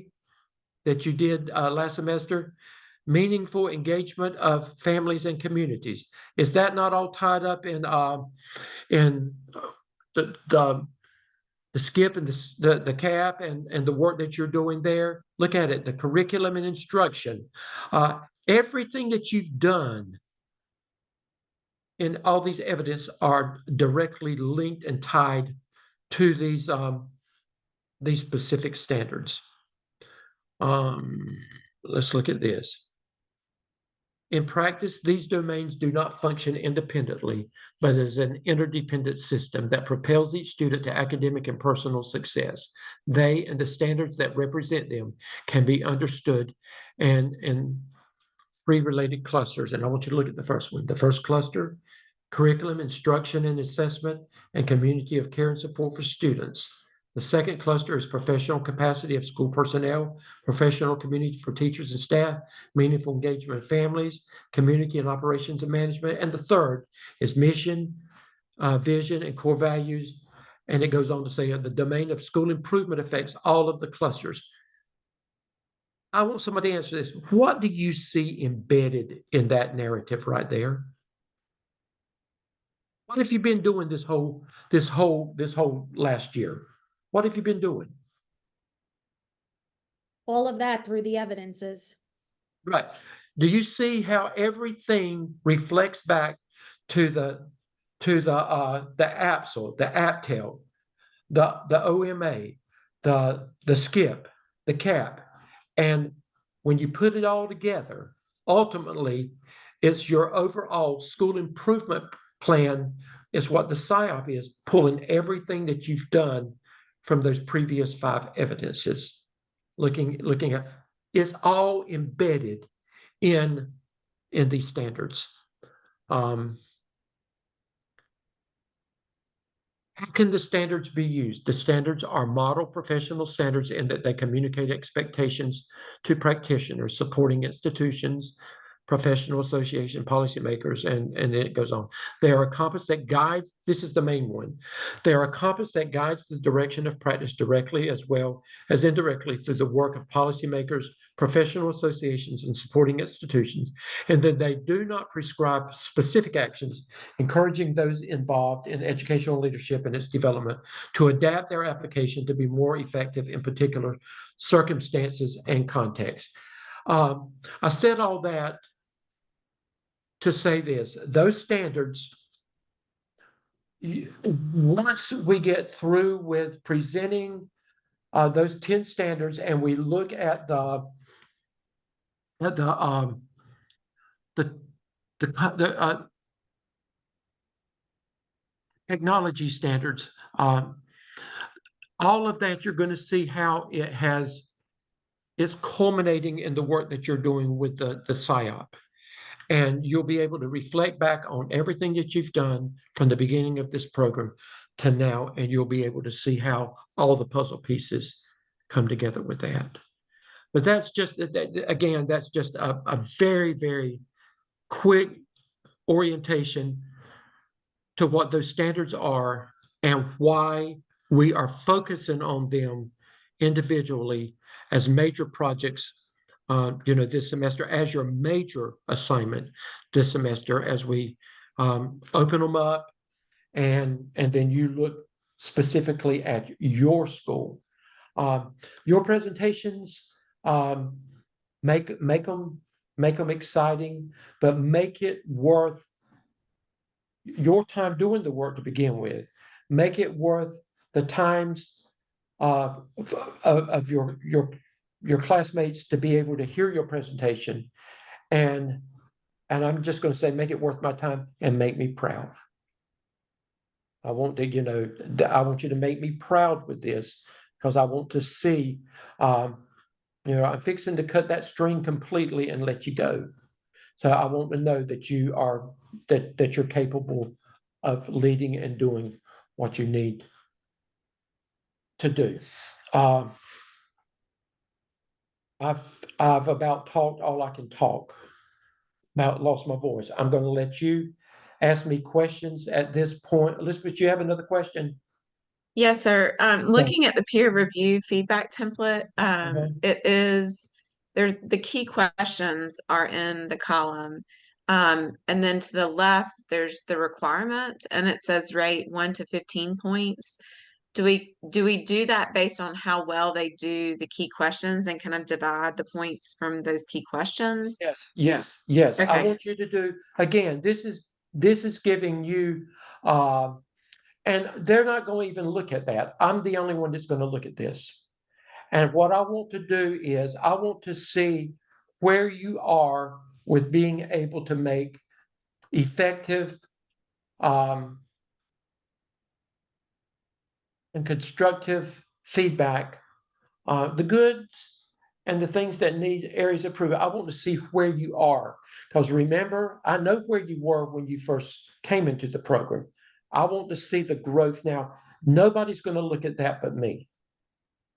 that you did last semester? Meaningful engagement of families and communities. Is that not all tied up in the skip and the cap and the work that you're doing there? Look at it, the curriculum and instruction. Everything that you've done in all these evidence are directly linked and tied to these specific standards. Let's look at this. In practice, these domains do not function independently, but as an interdependent system that propels each student to academic and personal success. They and the standards that represent them can be understood in three related clusters. And I want you to look at the first one. The first cluster, curriculum, instruction and assessment, and community of care and support for students. The second cluster is professional capacity of school personnel, professional community for teachers and staff, meaningful engagement of families, community and operations and management. And the third is mission, vision, and core values. And it goes on to say the domain of school improvement affects all of the clusters. I want somebody to answer this. What do you see embedded in that narrative right there? What have you been doing this whole last year? What have you been doing? All of that through the evidences. Right. Do you see how everything reflects back to the APSL, the APTEL, the OMA, the SKIP, the CAP, and when you put it all together, ultimately, it's your overall school improvement plan. Is what the SIOP is, pulling everything that you've done from those previous 5 evidences, looking at, it's all embedded in these standards. How can the standards be used? The standards are model professional standards in that they communicate expectations to practitioners, supporting institutions, professional association, policymakers, and it goes on. They are a compass that guides, this is the main one. They are a compass that guides the direction of practice directly as well as indirectly through the work of policymakers, professional associations, and supporting institutions, and that they do not prescribe specific actions, encouraging those involved in educational leadership and its development to adapt their application to be more effective in particular circumstances and contexts. I said all that to say this: those standards, once we get through with presenting those 10 standards and we look at the technology standards, all of that, you're going to see how it's culminating in the work that you're doing with the PSYOP. And you'll be able to reflect back on everything that you've done from the beginning of this program to now, and you'll be able to see how all the puzzle pieces come together with that. But that's just, again, that's just a very, very quick orientation to what those standards are and why we are focusing on them individually as major projects, this semester, as your major assignment this semester, as we open them up, and then you look specifically at your school. Your presentations, make them exciting, but make it worth your time doing the work to begin with. Make it worth the times of your classmates to be able to hear your presentation, and I'm just going to say, make it worth my time and make me proud. I want to, I want you to make me proud with this, because I want to see, I'm fixing to cut that string completely and let you go. So I want to know that you are, that you're capable of leading and doing what you need to do. I've about talked all I can talk, about lost my voice. I'm going to let you ask me questions at this point. Elizabeth, you have another question? Yes, sir. Looking at the peer review feedback template, it is there. The key questions are in the column, and then to the left, there's the requirement, and it says rate 1 to 15 points. Do we do that based on how well they do the key questions and kind of divide the points from those key questions? Yes. Okay. I want you to do, again, this is giving you, and they're not going to even look at that. I'm the only one that's going to look at this. And what I want to do is I want to see where you are with being able to make effective and constructive feedback, the goods and the things that need areas of improvement. I want to see where you are, because remember, I know where you were when you first came into the program. I want to see the growth now. Nobody's going to look at that but me.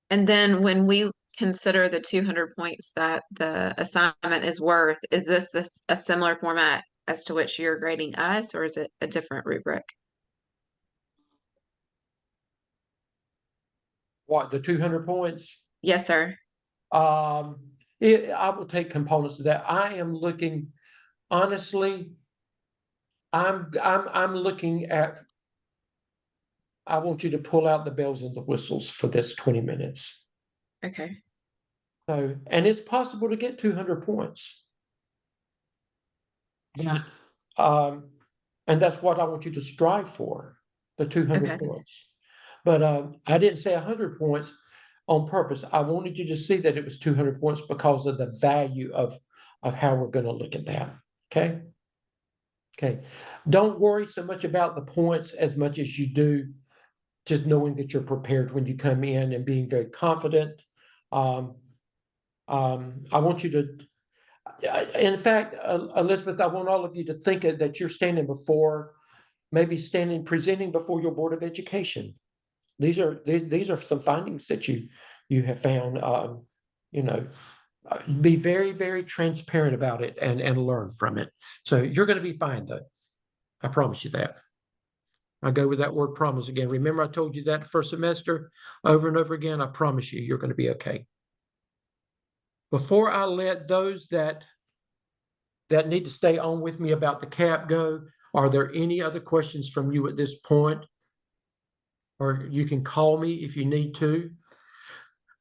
And then when we consider the 200 points that the assignment is worth, is this a similar format as to which you're grading us, or is it a different rubric? What, the 200 points? Yes, sir. I will take components of that. I am looking, honestly, I'm looking at, I want you to pull out the bells and the whistles for this 20 minutes. Okay. So, and it's possible to get 200 points. But, and that's what I want you to strive for, the 200 points. But I didn't say 100 points on purpose. I wanted you to see that it was 200 points because of the value of how we're going to look at that. Okay. Okay. Don't worry so much about the points as much as you do just knowing that you're prepared when you come in and being very confident. I want you to, in fact, Elizabeth, I want all of you to think that you're standing before, maybe presenting before your Board of Education. These are some findings that you have found. Be very, very transparent about it and learn from it. So you're going to be fine, though. I promise you that. I go with that word promise again. Remember, I told you that the first semester over and over again. I promise you, you're going to be okay. before I let those that need to stay on with me about the cap go, are there any other questions from you at this point? Or you can call me if you need to.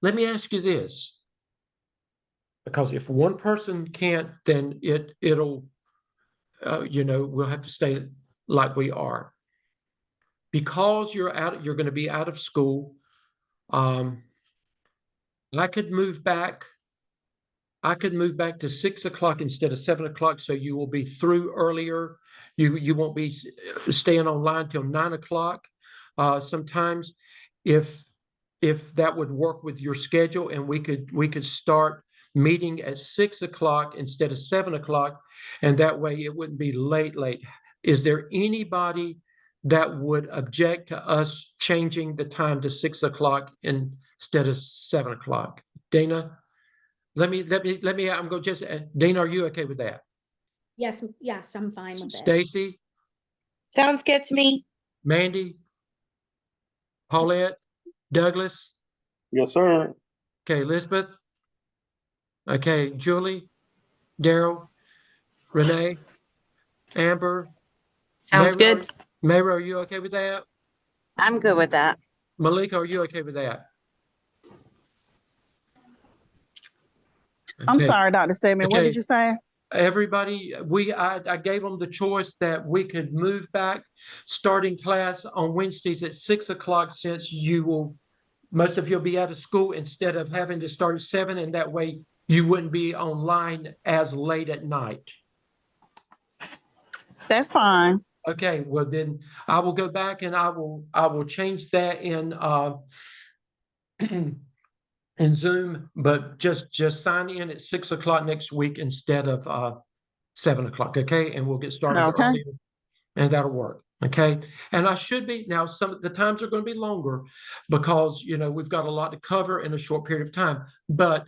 Let me ask you this, because if one person can't, then it'll we'll have to stay like we are. Because you're going to be out of school. I could move back to 6 o'clock instead of 7 o'clock, so you will be through earlier. You won't be staying online till 9 o'clock. Sometimes, if that would work with your schedule, and we could start meeting at 6 o'clock instead of 7 o'clock, and that way it wouldn't be late. Is there anybody that would object to us changing the time to 6 o'clock instead of 7 o'clock? Dana, I'm going just, Dana, are you okay with that? Yes, I'm fine with it. Stacy, Sounds good to me. Mandy, Paulette, Douglas, Yes, sir. okay, Elizabeth, okay, Julie, Daryl, Renee, Amber. Sounds Mayra, good. Mayra, are you okay with that? I'm good with that. Malika, are you okay with that? I'm Okay. sorry, Dr. Stedman. What Okay. did you say? Everybody, I gave them the choice that we could move back starting class on Wednesdays at 6 o'clock, since most of you'll be out of school, instead of having to start at 7, and that way you wouldn't be online as late at night. That's fine. Okay, well then I will go back and I will change that in in Zoom, but just sign in at 6 o'clock next week instead of 7 o'clock, okay? And we'll get started Okay. earlier, and that'll work, okay? And I should be, now some of the times are going to be longer because, we've got a lot to cover in a short period of time. But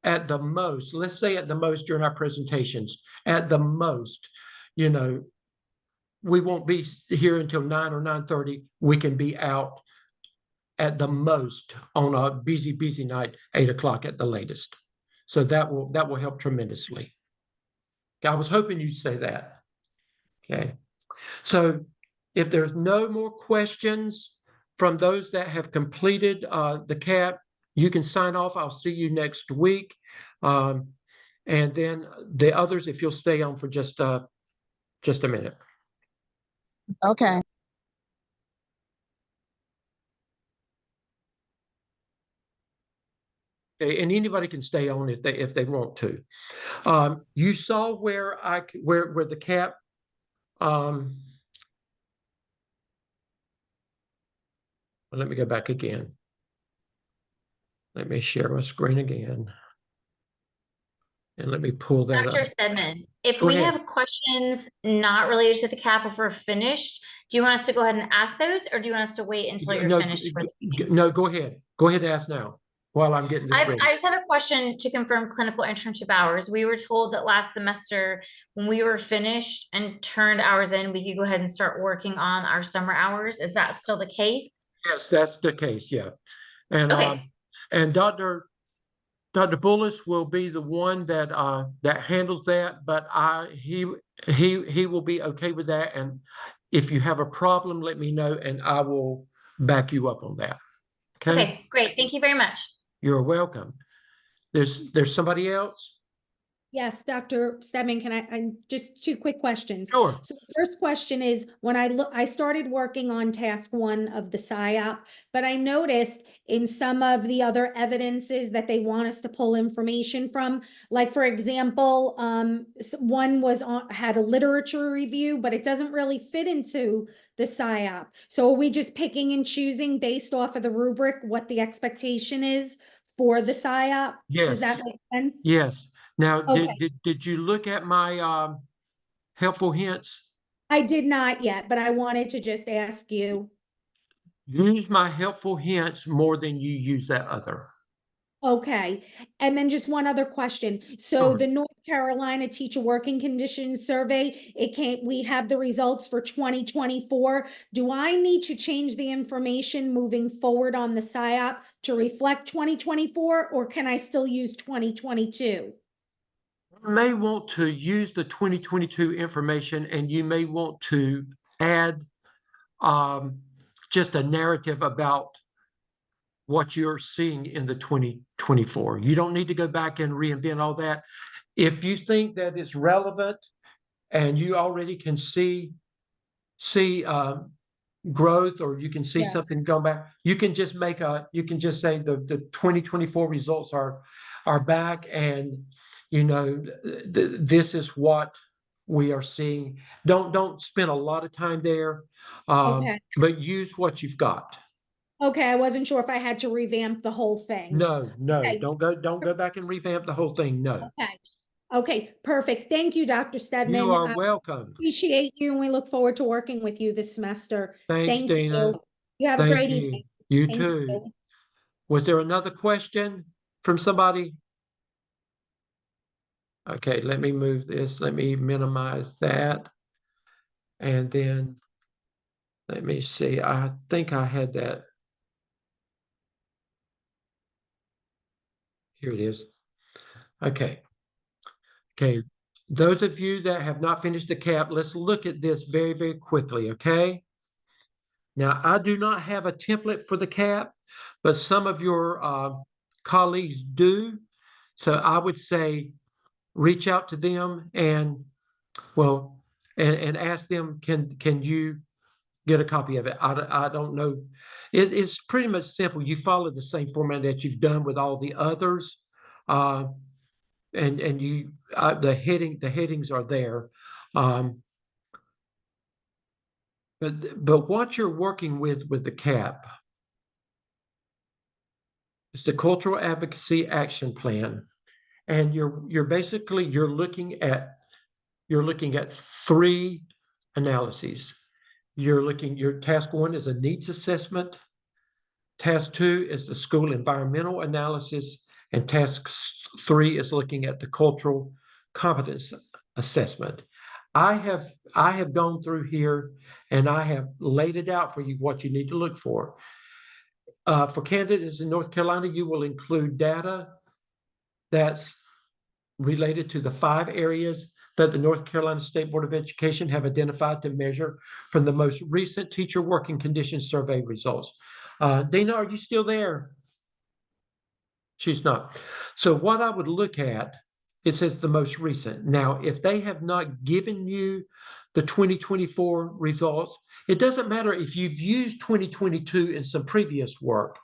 at the most, let's say at the most during our presentations, at the most, we won't be here until 9 or 9:30. We can be out at the most on a busy night, 8 o'clock at the latest. So that will help tremendously. I was hoping you'd say that. Okay. So if there's no more questions from those that have completed the CAP, you can sign off. I'll see you next week. And then the others, if you'll stay on for just a minute. Okay. Okay, and anybody can stay on if they want to. You saw where the CAP let me go back again. Let me share my screen again. And let me pull that Dr. up. Stedman, if Go we ahead. have questions not related to the CAP if we're finished, do you want us to go ahead and ask those, or do you want us to wait until you're finished? No, go ahead. Go ahead and ask now while I'm getting this ready. I just have a question to confirm clinical internship hours. We were told that last semester, when we were finished and turned hours in, we could go ahead and start working on our summer hours. Is that still the case? Yes, that's the case, yeah. And Okay. And Dr. Bullis will be the one that handles that, but he will be okay with that. And if you have a problem, let me know and I will back you up on that. Okay, great. Thank you very much. You're welcome. There's somebody else? Yes, Dr. Stedman, I'm just 2 quick questions. Sure. So the first question is, when I started working on task 1 of the PSYOP, but I noticed in some of the other evidences that they want us to pull information from, like for example, one had a literature review, but it doesn't really fit into the PSYOP. So are we just picking and choosing based off of the rubric what the expectation is for the PSYOP? Yes. Does that make sense? Yes. Now, Okay. did you look at my helpful hints? I did not yet, but I wanted to just ask you. Use my helpful hints more than you use that other. Okay, and then just one other question. So Sure. the North Carolina Teacher Working Conditions Survey, we have the results for 2024. Do I need to change the information moving forward on the SIOP to reflect 2024, or can I still use 2022? You may want to use the 2022 information, and you may want to add just a narrative about what you're seeing in the 2024. You don't need to go back and reinvent all that. If you think that it's relevant and you already can see growth, or you can see Yes. something going back, you can just say the 2024 results are back, and this is what we are seeing. Don't spend a lot of time there, Okay. but use what you've got. Okay, I wasn't sure if I had to revamp the whole thing. No, Okay. don't go back and revamp the whole thing. No. Okay. Okay, perfect. Thank you, Dr. Stedman. You are I welcome. appreciate you, and we look forward to working with you this semester. Thanks, Thank Dina. you. You have a Thank great you. evening. You Thank too. you. Was there another question from somebody? Okay, let me move this. Let me minimize that. And then let me see. I think I had that. Here it is. Okay. Okay. Those of you that have not finished the CAP, let's look at this very, very quickly, okay? Now, I do not have a template for the CAP, but some of your colleagues do. So I would say reach out to them and ask them, can you get a copy of it? I don't know. It's pretty much simple. You follow the same format that you've done with all the others. And you the headings are there. But what you're working with the CAP is the Cultural Advocacy Action Plan, and you're basically looking at three analyses. Your task one is a needs assessment. Task two is the school environmental analysis, and task three is looking at the cultural competence assessment. I have gone through here and I have laid it out for you what you need to look for. For candidates in North Carolina, you will include data that's related to the 5 areas that the North Carolina State Board of Education have identified to measure from the most recent teacher working conditions survey results. Dina, are you still there? She's not. So what I would look at, it says the most recent. Now, if they have not given you the 2024 results, it doesn't matter if you've used 2022 in some previous work.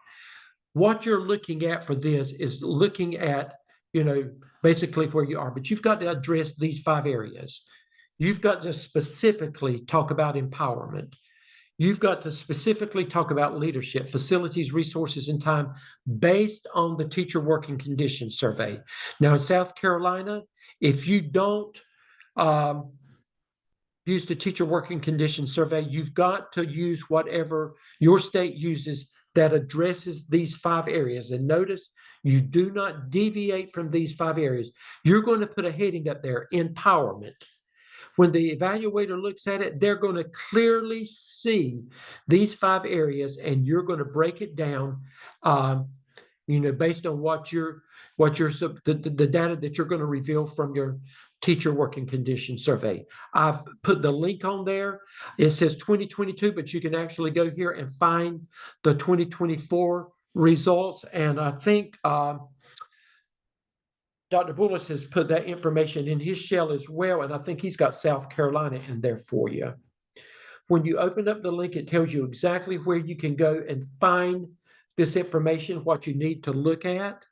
What you're looking at for this is looking at, basically where you are, but you've got to address these 5 areas. You've got to specifically talk about empowerment. You've got to specifically talk about leadership, facilities, resources, and time based on the teacher working conditions survey. Now, in South Carolina, if you don't use the teacher working conditions survey, you've got to use whatever your state uses that addresses these 5 areas. And notice, you do not deviate from these 5 areas. You're going to put a heading up there, empowerment. When the evaluator looks at it, they're going to clearly see these 5 areas, and you're going to break it down, based on the data that you're going to reveal from your teacher working condition survey. I've put the link on there. It says 2022, but you can actually go here and find the 2024 results. And I think Dr. Bullis has put that information in his shell as well, and I think he's got South Carolina in there for you. When you open up the link, it tells you exactly where you can go and find this information, what you need to look at.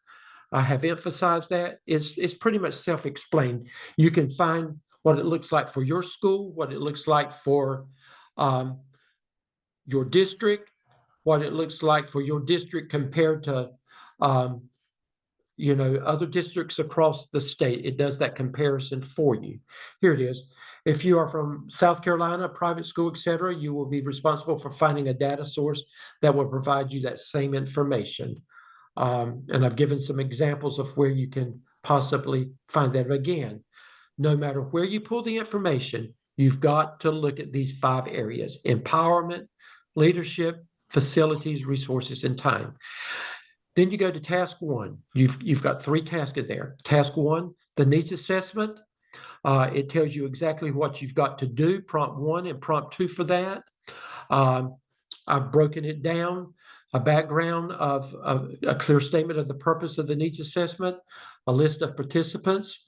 I have emphasized that. It's pretty much self-explained. You can find what it looks like for your school, what it looks like for your district, what it looks like for your district compared to other districts across the state. It does that comparison for you. Here it is. If you are from South Carolina, private school, etc., you will be responsible for finding a data source that will provide you that same information. And I've given some examples of where you can possibly find that. Again, no matter where you pull the information, you've got to look at these 5 areas: empowerment, leadership, facilities, resources, and time. Then you go to task 1. You've got 3 tasks in there. Task 1, the needs assessment. It tells you exactly what you've got to do, prompt 1 and prompt 2 for that. I've broken it down, a background of a clear statement of the purpose of the needs assessment, a list of participants,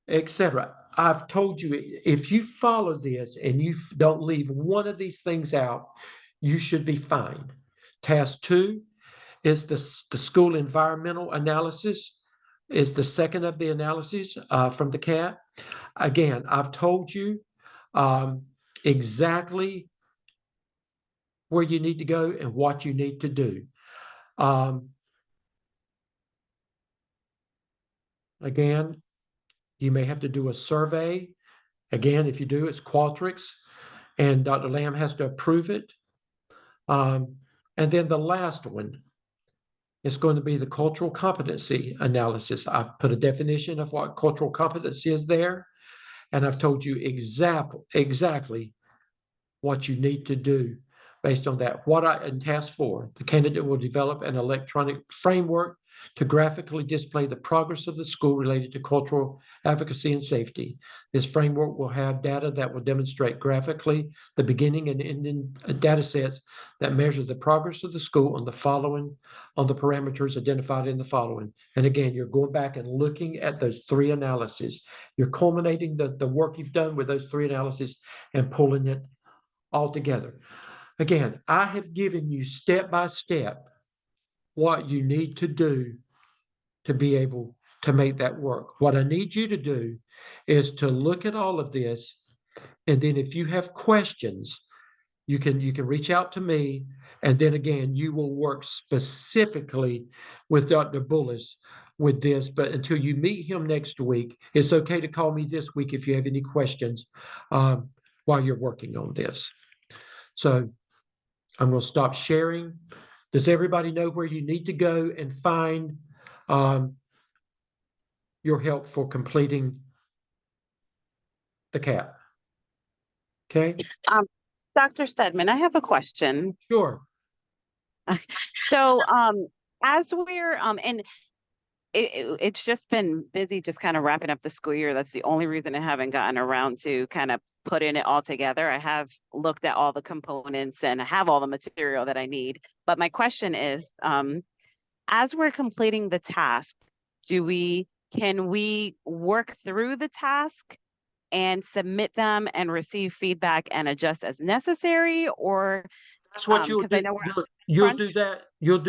etc. I've told you, if you follow this and you don't leave one of these things out, you should be fine. Task 2 is the school environmental analysis, is the second of the analyses from the CAT. Again, I've told you exactly where you need to go and what you need to do. Again, you may have to do a survey. Again, if you do, it's Qualtrics, and Dr. Lamb has to approve it. And then the last one is going to be the cultural competency analysis. I've put a definition of what cultural competency is there, and I've told you exactly what you need to do based on that. In task 4, the candidate will develop an electronic framework to graphically display the progress of the school related to cultural advocacy and safety. This framework will have data that will demonstrate graphically the beginning and ending data sets that measure the progress of the school on the parameters identified in the following. And again, you're going back and looking at those 3 analyses. You're culminating the work you've done with those 3 analyses and pulling it all together. Again, I have given you step by step what you need to do to be able to make that work. What I need you to do is to look at all of this, and then if you have questions, you can reach out to me, and then again, you will work specifically with Dr. Bullis with this. But until you meet him next week, it's okay to call me this week if you have any questions while you're working on this. So I'm going to stop sharing. Does everybody know where you need to go and find your help for completing the CAP? Okay. Dr. Stedman, I have a question. Sure. So as we're and it's just been busy just kind of wrapping up the school year. That's the only reason I haven't gotten around to kind of putting it all together. I have looked at all the components and I have all the material that I need. But my question is, as we're completing the task, can we work through the task and submit them and receive feedback and adjust as necessary? Or that's what you'll do. You'll do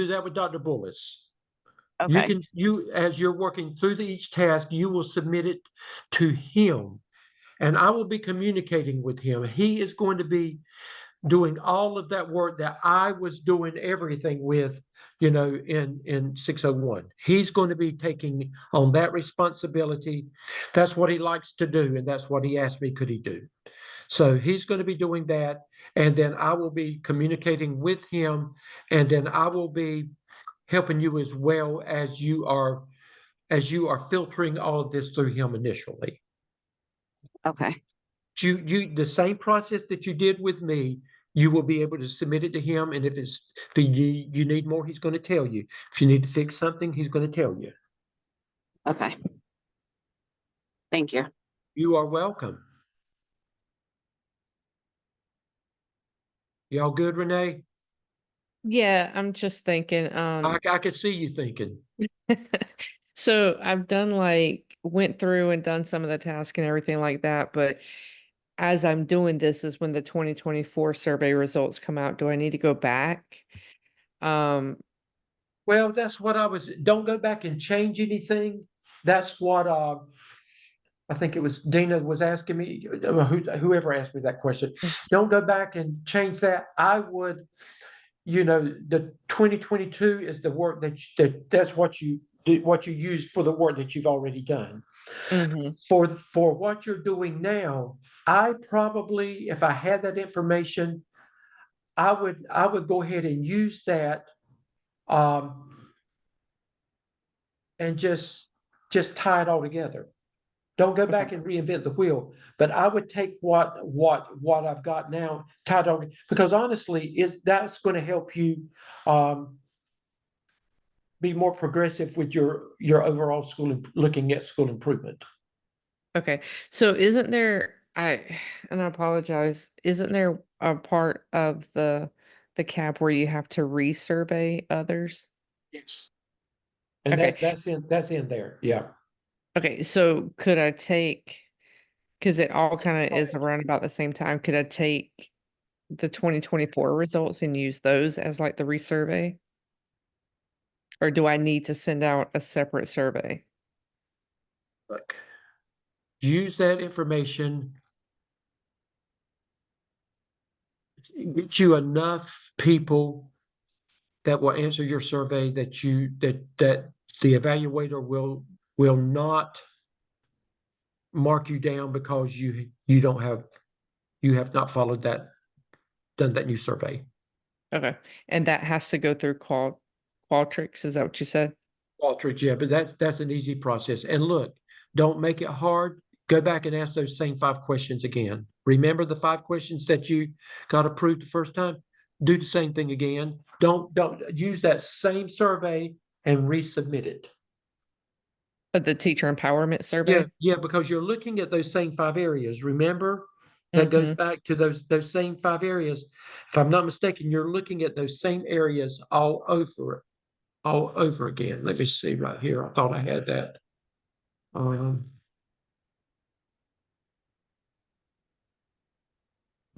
that with Dr. Bullis. Okay. As you're working through each task, you will submit it to him, and I will be communicating with him. He is going to be doing all of that work that I was doing everything with, in 601. He's going to be taking on that responsibility. That's what he likes to do, and that's what he asked me, could he do? So he's going to be doing that, and then I will be communicating with him, and then I will be helping you as well as you are filtering all of this through him initially. Okay. You the same process that you did with me, you will be able to submit it to him, and if you need more, he's going to tell you. If you need to fix something, he's going to tell you. Okay. Thank you. You are welcome. Y'all good, Renee? Yeah, I'm just thinking, I could see you thinking. so I've went through and done some of the tasks and everything like that, but as I'm doing this is when the 2024 survey results come out. Do I need to go back? Well, that's what don't go back and change anything. That's what I think it was Dina was asking me, whoever asked me that question. Don't go back and change that. I would, the 2022 is the work that's what you use for the work that you've already done. Mm-hmm. For what you're doing now, I probably, if I had that information, I would go ahead and use that and just tie it all together. Don't go back and reinvent the wheel, but I would take what I've got now, tie it all, because honestly, that's going to help you be more progressive with your overall school, looking at school improvement. Okay. So isn't there, and I apologize, isn't there a part of the CAP where you have to resurvey others? Yes. And Okay. that's in there. Yeah. Okay. So could I take, because it all kind of is around about the same time, could I take the 2024 results and use those as like the resurvey? Or do I need to send out a separate survey? Look, use that information. Get you enough people that will answer your survey that the evaluator will not mark you down because you have not followed done that new survey. Okay. And that has to go through Qualtrics, is that what you said? Qualtrics, yeah, but that's an easy process. And look, don't make it hard. Go back and ask those same 5 questions again. Remember the 5 questions that you got approved the first time? Do the same thing again. Don't use that same survey and resubmit it. The teacher empowerment survey? Yeah, because you're looking at those same 5 areas. Remember? That goes back to those same 5 areas. If I'm not mistaken, you're looking at those same areas all over again. Let me see right here. I thought I had that.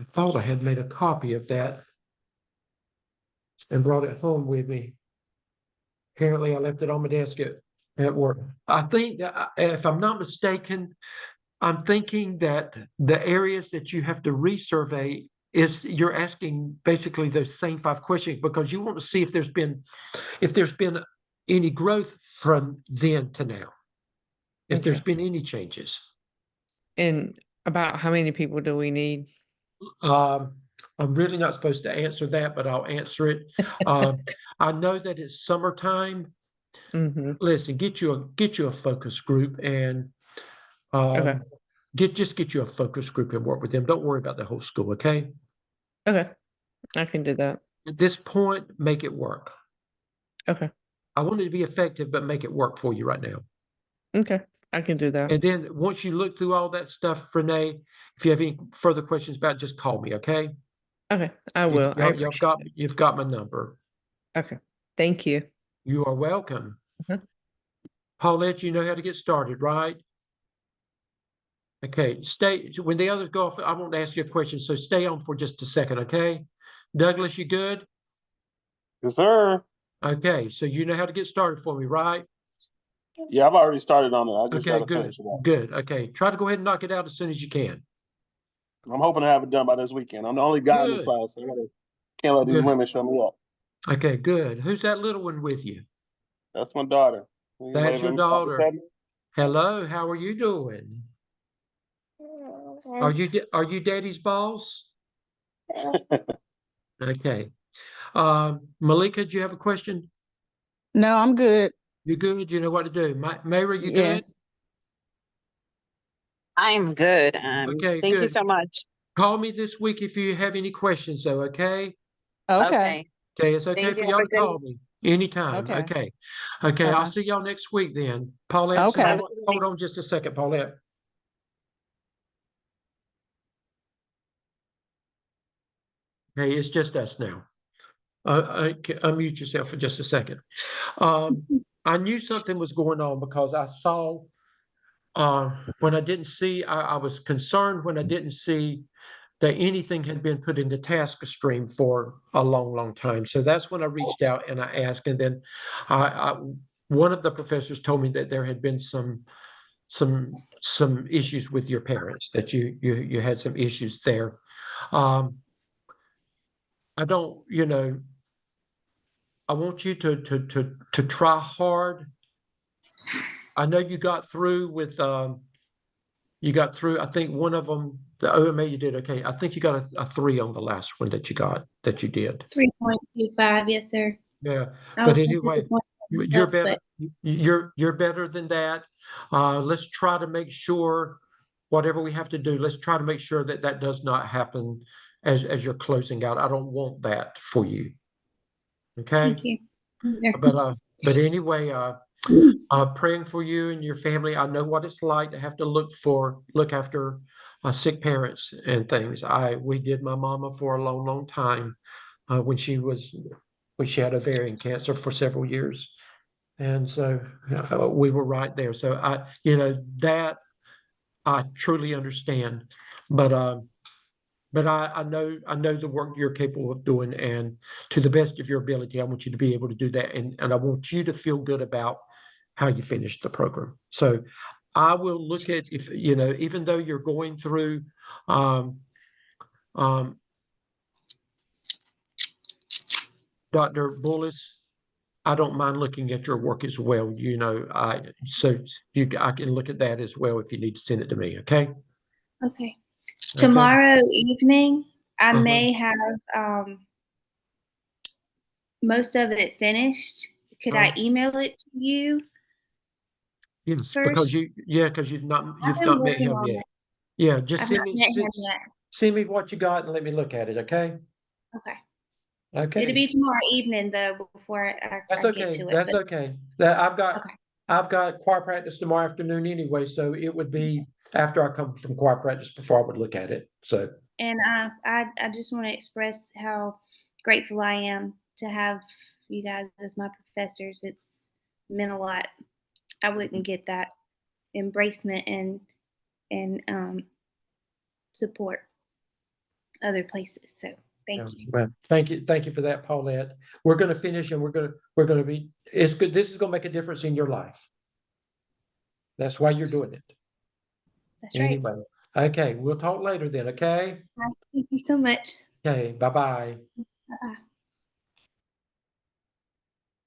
I thought I had made a copy of that and brought it home with me. Apparently, I left it on my desk at work. I think that, if I'm not mistaken, I'm thinking that the areas that you have to resurvey you're asking basically those same 5 questions because you want to see if there's been any growth from then to now, if there's been any changes. And about how many people do we need? I'm really not supposed to answer that, but I'll answer it. I know that it's summertime. Listen, get you a focus group and Okay. get you a focus group and work with them. Don't worry about the whole school, okay? Okay. I can do that. At this point, make it work. Okay. I want it to be effective, but make it work for you right now. Okay. I can do that. And then once you look through all that stuff, Renee, if you have any further questions about it, just call me, okay? Okay. I will. You've got my number. Okay. Thank you. You are welcome. Mhm. Paulette, you know how to get started, right? Okay, when the others go off, I won't ask you a question, so stay on for just a second, okay? Douglas, you good? Yes, sir. Okay, so you know how to get started for me, right? Yeah, I've already started on it. I just Okay, gotta good, finish it up. good. Okay, try to go ahead and knock it out as soon as you can. I'm hoping to have it done by this weekend. I'm the only guy in the Good. class, so can't let these Good. women show me up. Okay, good. Who's that little one with you? That's my daughter. That's your daughter. Hello, how are you doing? Are you daddy's boss? Okay. Malika, do you have a question? No, I'm good. You good? You know what to do. Mayra, you good? Yes. I'm good. Okay, Thank you good. so much. Call me this week if you have any questions, though, okay? Okay. Okay, it's okay Thank for you. y'all Have to a good call me anytime. Okay. Okay. Okay, I'll Okay. see y'all next week then. Paulette, Okay. hold on just a second, Paulette. Hey, it's just us now. Unmute yourself for just a second. I knew something was going on because I saw when I didn't see, I was concerned when I didn't see that anything had been put in the task stream for a long, long time. So that's when I reached out and I asked, and then one of the professors told me that there had been some issues with your parents, that you had some issues there. I don't, I want you to try hard. I know you got through with I think one of them, the OMA, you did okay. I think you got a 3 on the last one that you did. 3.25, yes, sir. Yeah, I but was so anyway, disappointed You're stuff, better, but you're better than that. Let's try to make sure, whatever we have to do, let's try to make sure that that does not happen as you're closing out. I don't want that for you. Okay? Thank you. Yeah. But anyway, praying for you and your family. I know what it's like to have to look after sick parents and things. We did my mama for a long, long time when she had ovarian cancer for several years, and so we were right there. So that I truly understand, but I know the work you're capable of doing, and to the best of your ability, I want you to be able to do that, and I want you to feel good about how you finish the program. So I will look at, if even though you're going through Dr. Bullis, I don't mind looking at your work as well. I can look at that as well if you need to send it to me. Okay. Okay. Tomorrow evening, I may have most of it finished. Could I email it to you Yes, first? because you've not been met working him on yet. it. Yeah, just I've send not me met him yet. send me what you got and let me look at it. Okay. Okay. Okay. It'll be tomorrow evening though before That's I get okay. to it. That's but- okay. That Okay. I've got choir practice tomorrow afternoon anyway, so it would be after I come from choir practice before I would look at it. So And I just want to express how grateful I am to have you guys as my professors. It's meant a lot. I wouldn't get that embracement and support other places. So thank you. well, thank you for that, Paulette. We're going to finish, and we're going to be. It's good. This is going to make a difference in your life. That's why you're doing it. That's right. Anyway, okay. We'll talk later then. Okay. Thank you so much. Okay. Bye bye.